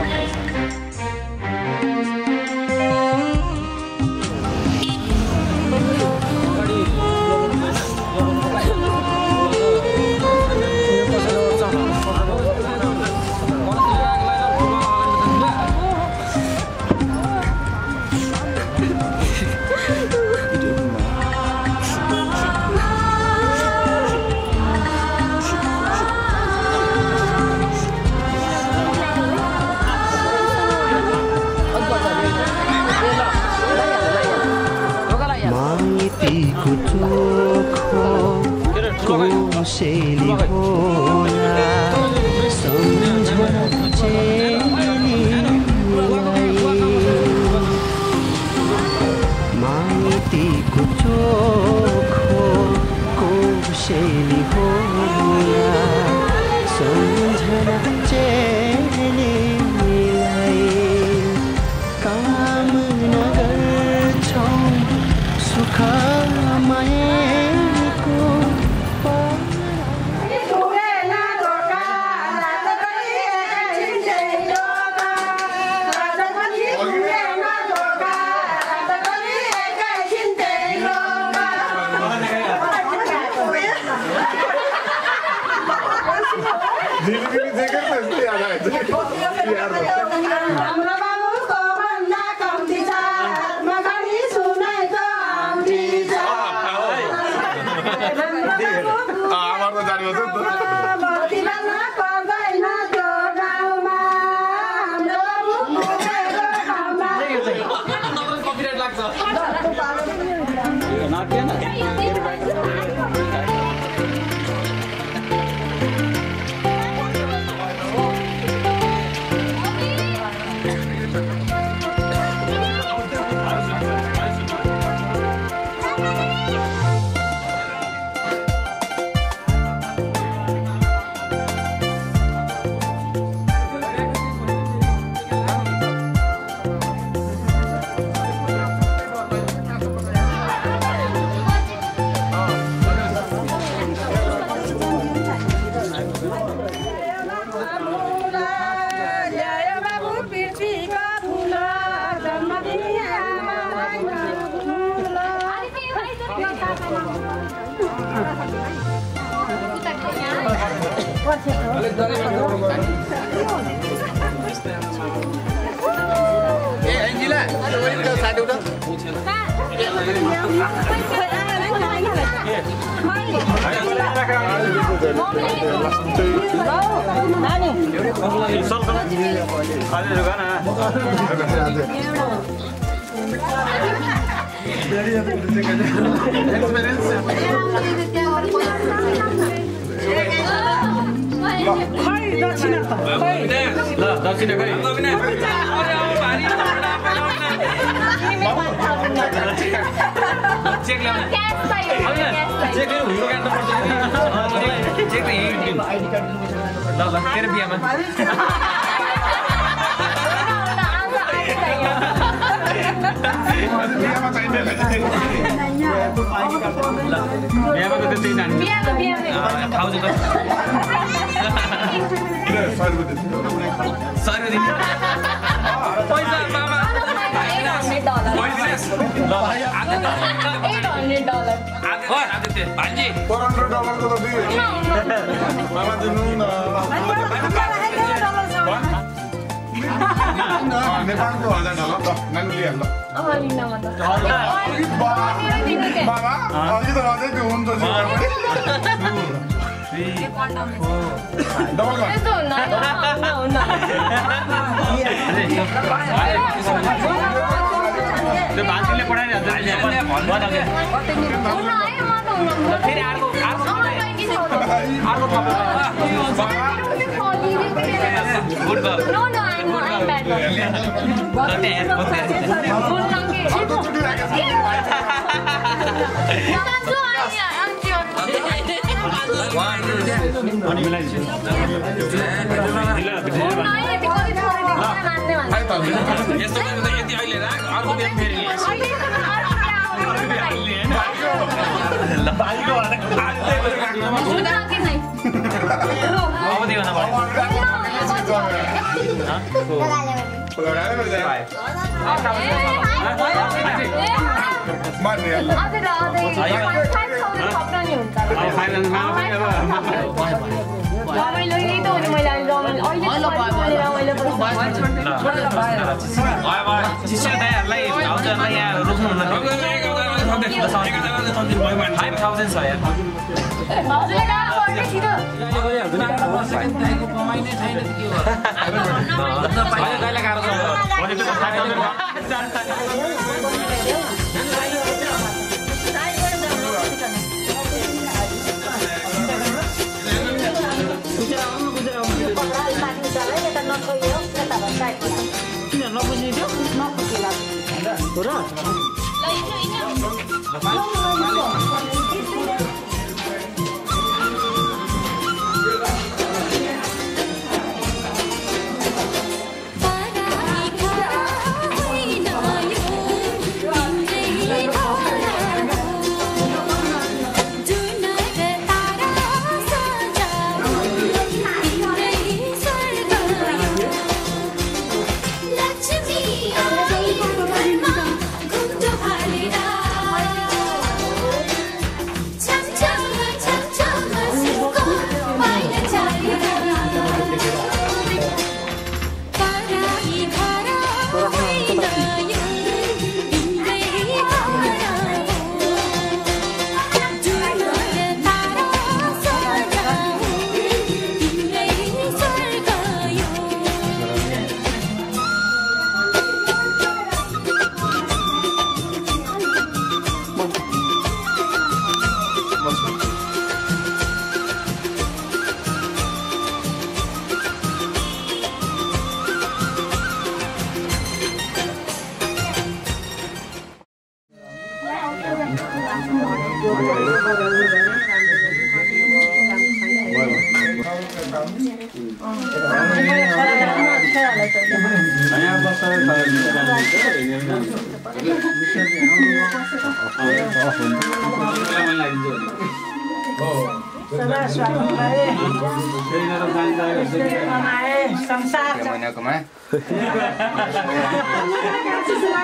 कोसेली होला सम्झना माइतीको चोखो कोसेली होला सम्झना चेलीलाई कामना गर्छौँ सुख मायाको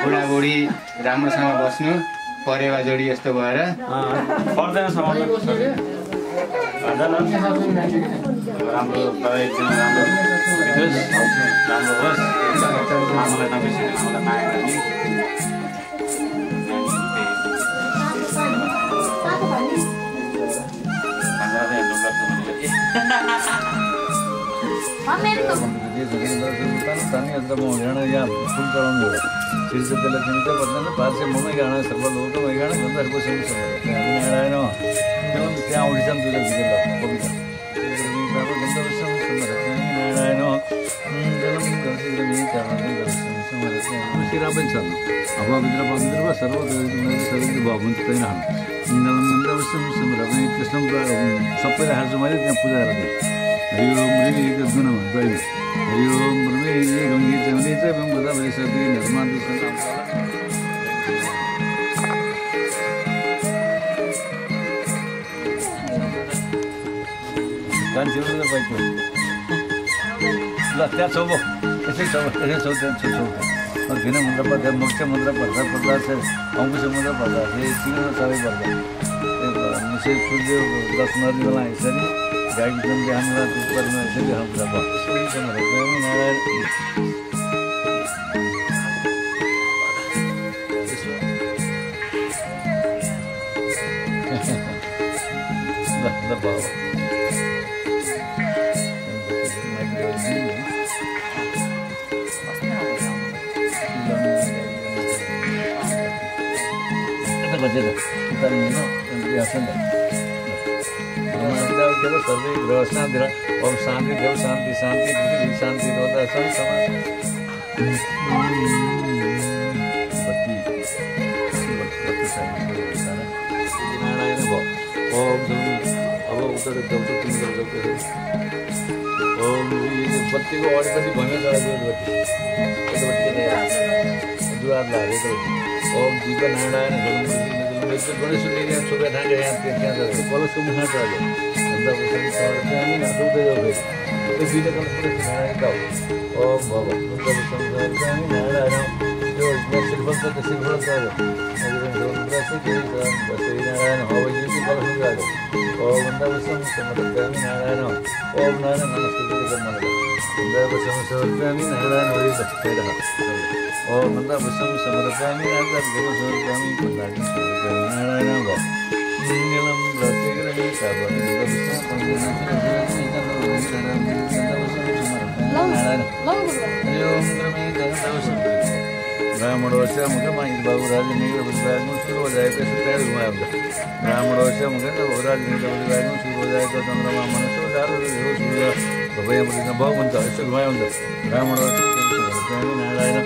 बुढाबुढी राम्रोसँग बस्नु परेवा जोडी यस्तो भएर पर्दैन समाजमा राम्रो एकदम राम्रो होस् आमालाई नबिर्सिनु आमालाई माया गर्ने फुल चढाउनु शीर्षलक्ष्मीका वचन पार्श्व ममै गाणं सर्व लोकमै गाणं गन्धर्वसं नारायण त्यहाँ उडिछन् तुझ्या विजयला कविता गन्धर्वसं नारायण शिरा पनि छन् अभाविद्र पविद्र सर्व शरीर भवन्त त्यही गन्धर्वसं समर्पयामि कृष्ण सबै राखेको छु मैले त्यहाँ पूजा गरेर हरि ओम हरि गुण भन्छ हरि ओम ब्रह्मे गङ्गे चौले च गङ्गा वैसती नर्मदा गान्छौँ पाइन्छ ल त्यहाँ छौ यसै छौ घिन मन्त्र पर्दा मोक्ष मन्त्र पर्दा अङ्कुश मन्त्र पर्दा सिङ्गो सबै पर्दा निश्चय सूर्य दर्शन गर्ने बेला यसरी गाईको जन बिहान परिमा यसरी हाम्रो नारायण ल बाबा सर्वे ग्रह शान्ति ओम शान्ति देव शान्ति शान्ति पृथ्वी शान्ति रोदा नारायण भो ओम अब उता ओम बत्तीको अगाडिपट्टि भन्यो दुवार लागेको ओम दीप नारायण गणेश छोरा ठाके यहाँ कलश मुखा त्यो दुईटा कलश नारायण गाउँ ओम भव नारायण यो सिलफल छ त्यो सिलफल छ नारायण हव यो कलश गाएको ओम वन्दवसं समर्पयामि नारायण ओम नारायण नमस्ते वन्दवसं समर्पयामि नारायण हरि भक्तैरः ओम वन्दवसं समर्पयामि नारायण नारायण भव नीलम रतिग्रही साबन ब्राह्मणोस्य मुखमा बाबू राजनीति बुद्धिवादमा सुरु हो जाएको सुताएर घुमाउँछ ब्राह्मणोस्य मुखेन राजनीति बुद्धिवादमा सुरु हो जाएको चन्द्रमा मनसो गाह्रो सूर्य भवयमृत भाव हुन्छ यस्तो घुमाउँछ ब्राह्मणोस्य नारायण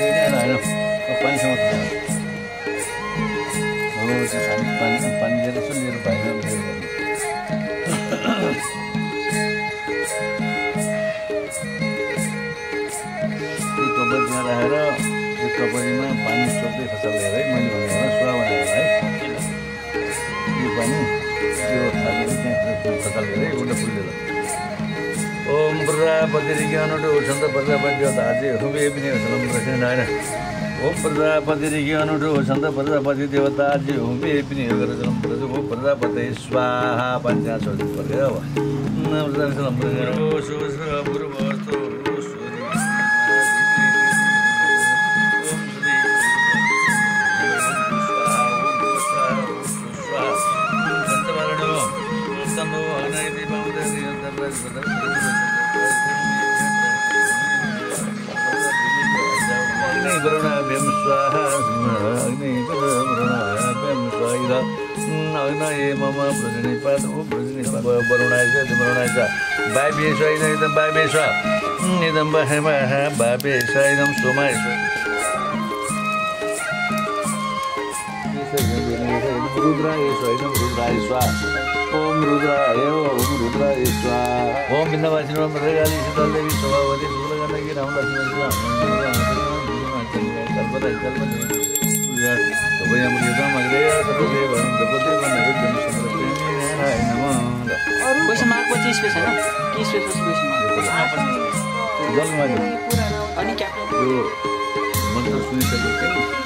नारायण पानीसँग पानी लिएर यसो लिएर भाइमा कबरीमा राखेर त्यो कबरीमा पानी सोध्दै फसल लिएर है मैले भनेको सुवा बनाएर है यो पानी त्यो थालेर त्यहाँ फसल लिएर उल्टा फुलेर ओम प्रजापति अनौठो छन्द प्रजापति आज हुबे पनि नारायण ओम प्रजापति अनौठो छन्द प्रजापति देवता आज हुबे पनि हो प्रजापति स्वाहा पञ्चा छोड्नु पर्यो वरुणाभ्यं स्वाहा अग्निवरुणाभ्यं स्वाहा अग्नये मम प्रजनिपात वरुणाय बाबे स्वाहा इदं बाबे स्वाहा इदं बाबे स्वाहा इदं सोमाय रुद्राय स्वाहा इदं रुद्राय स्वाहा ओम रुद्राय स्वाहा ओम बिन्दवासिनो मृगाली शीतलदेवी सभावती शुक्लगण्डकी रामलक्ष्मण क्वेसन मार्कपछि स्पेस होइन के स्पेस होस् क्वेसन मार्क अनि क्याप्टन यो मन्त्र सुनिसकेको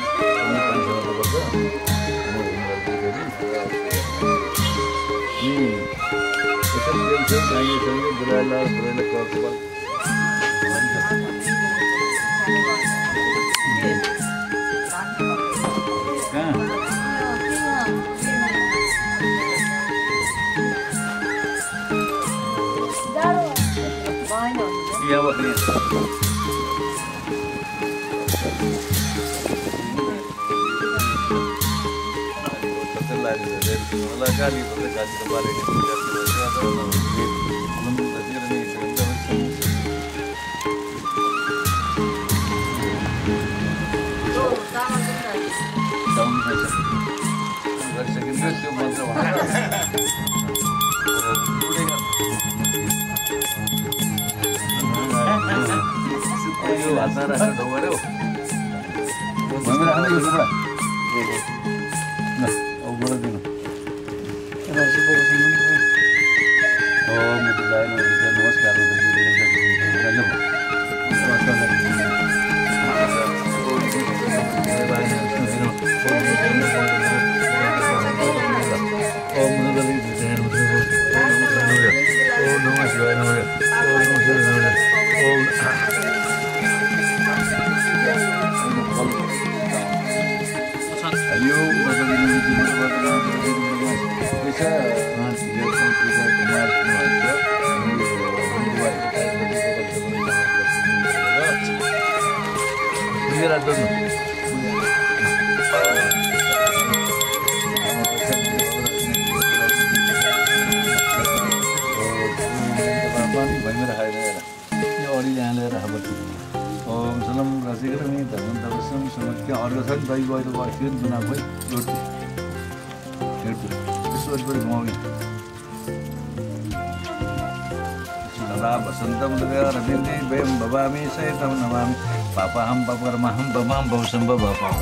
बसंतम रविंदी बेम भवामी सहितम नमामि पापाहम पापकर्माहम बमाम बहुसंभव भवाम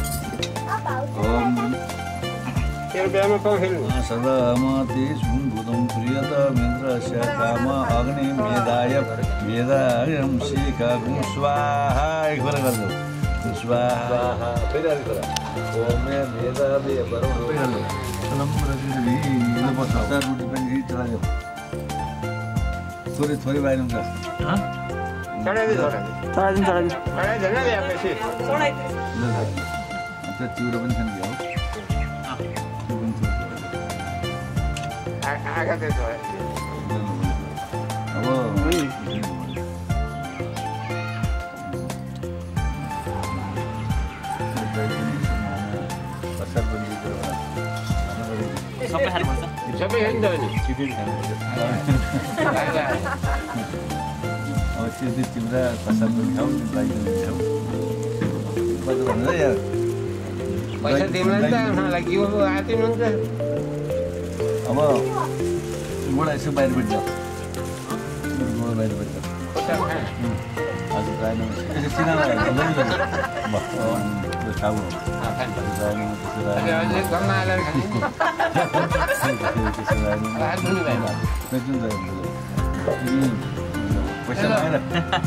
ओम सर्वमति सुभूत प्रियतमिन्द्रस्य काम अग्नि मेदाय मेदायं शिखागुं स्वाहा एकबार गर्नु स्वाहा फेरि अर्को कुरा ओम मेदावे वरुण सलम रजनी ल बस्ता रुटी पनि चलायो थोरै थोरै बाहिर हुन्छ चढाइदिनु त्यो चिउरो पनि छन् क्या सबै होइन त नि त्यो तिम्रो कसार पनि खाऊ यार पैसा दिनु नि त मलाई के हो आतिनु नि त अब गोडा यसो बाहिरपट्टि जाऊ गोडा बाहिरपट्टि जाऊ हजुर जानु सिनेमा खाऊ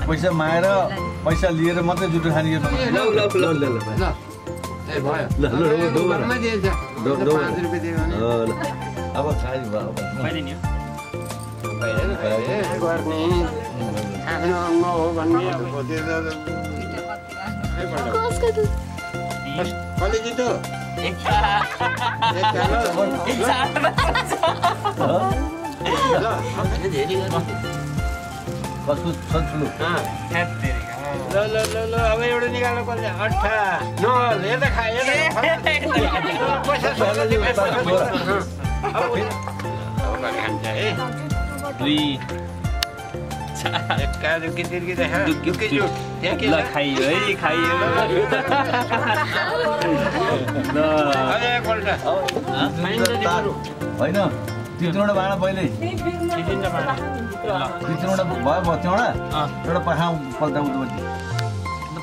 पैसा मागेर पैसा लिएर मात्रै जुटो खाने अब खायो कसको ठुलो ल अब एउटा निकाल्नु पर्छ 8 9 यता खा पैसा खान्छ है 2 ल खाइयो है खाइयो होइन तिनवटा भाँडा पहिले तिनवटा भयो त्यौँडा एउटा पठाऊ पल्टा उठ्नु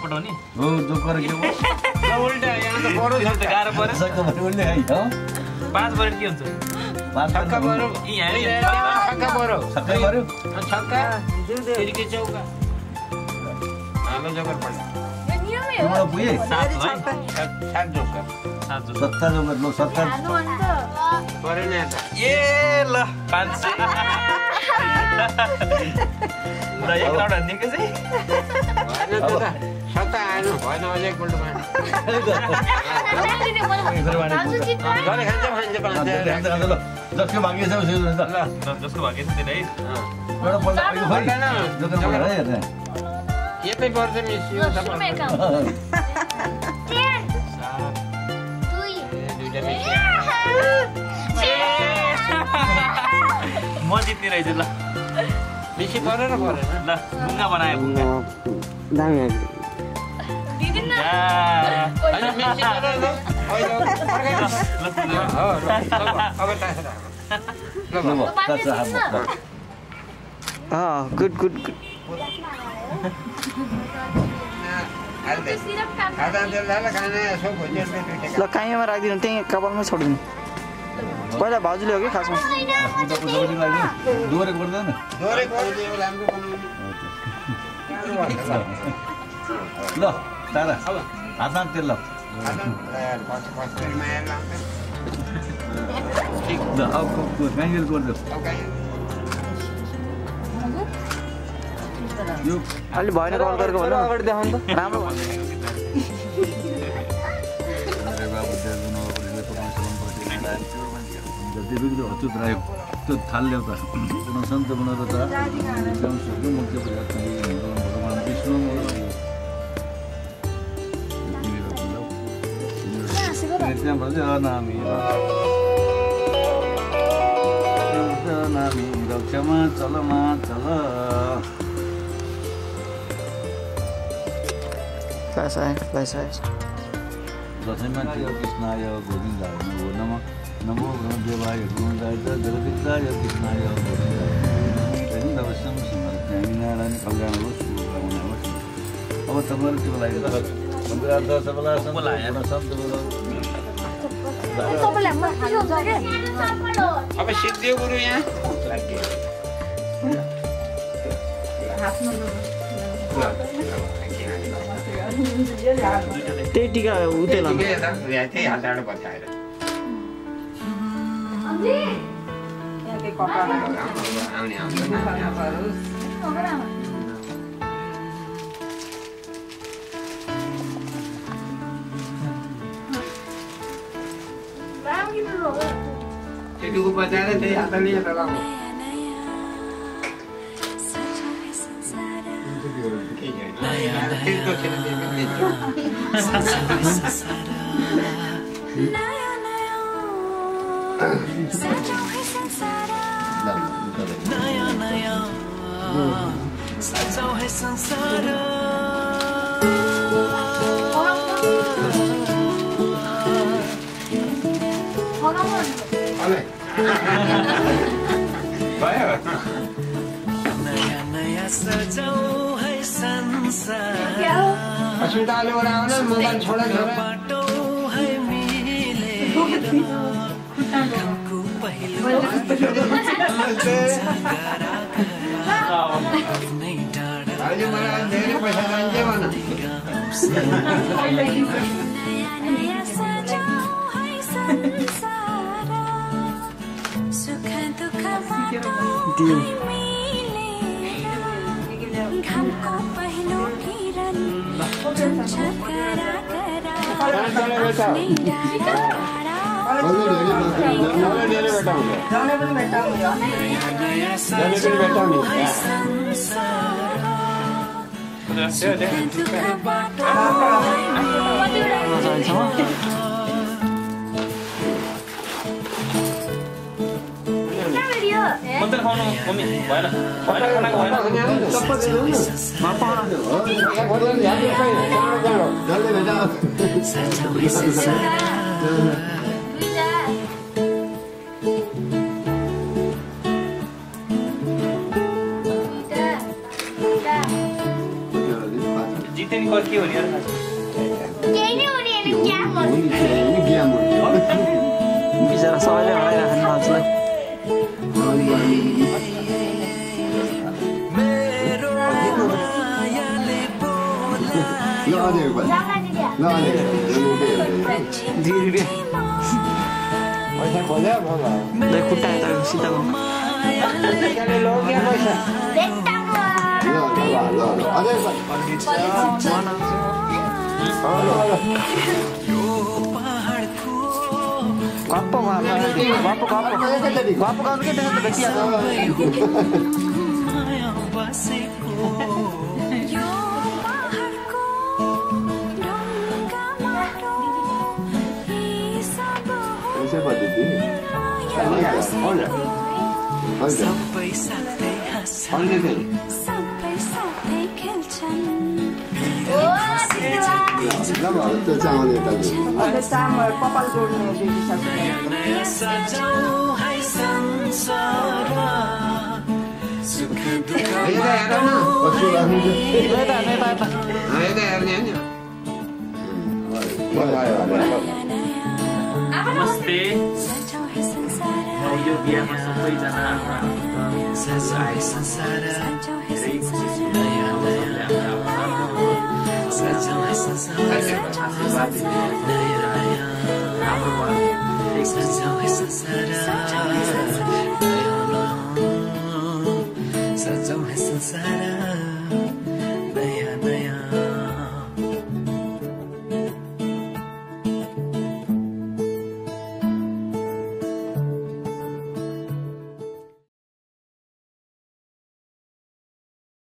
पठाउने हो जोकर के गाह्रो पर्यो उसले खाइ 5 बरेर के हुन्छ छक्का बरो छक्का बरो छक्कै बर्यो छक्का फेरि के चौका आलो जोकर पर्छ तिम्रो पुगे 7 जोकर 7 जोकर लो 7 परे नि ए ल 500 ल एक लाउड हान्दिएको चाहिँ हैन त सत्ता आएन भएन अझै एकपल्ट गरे खान्छ ल जसको भाग्य छ उसले ल जसको भाग्य छ त्यही एउटा पल्ट आइयो खै जोकर पल्ट है हेर्नु यतै पर्छ मिसियो सबै म जित्ने रहेछ ल बेसी परेर परेन ल बुङ्गा बनायो बुङ्गा दामी गुड गुड गुड ल काहीँमा राखिदिनु त्यहीँ कपालमै छोडिदिनु पहिला भाउजूले हो कि खासमा दोहोरे गर्दैन ल तारा हातमा तेल ल अब कहीँ गरिदेऊ यो अलि भएन कल गरेको होला अगाडि देखाउनु त राम्रो जति बिग्रो अचुत रह्यो त्यो थाल ल्याउ त सन्त बनाएर त मुख्य भगवान् विष्णु क्षमा चल चल दसैँमा कृष्णाय गोविन्दाय नमो नमो ब्रह्मदेवाय गोविन्दाय जगदिताय कृष्णाय गोविन्दाय अवश्यम नारायण कल्याण होस् शुभकामना होस् अब तपाईँहरू त्यो लागि सबैलाई अब सिद्धियो गुरु यहाँ त्यही टिका उतै लानु त्यही हातबाट बचाएर त्यतिको बचाएर त्यही हातले यता लाउनु अस्पताल आउन मोबाइल छोडेर अहिले मलाई धेरै पैसा चाहिन्छ भन मन्दिर खाउनु मम्मी भएन खाना जिते नि के हो नि यार केही नै हो नि बिचरा सबैले हराइराख्नु हजुरलाई खुट्टा सीधा गप्प गर्नु के कपाल जोड्ने नमस्ते यो बिहामा सबैजना हाम्रो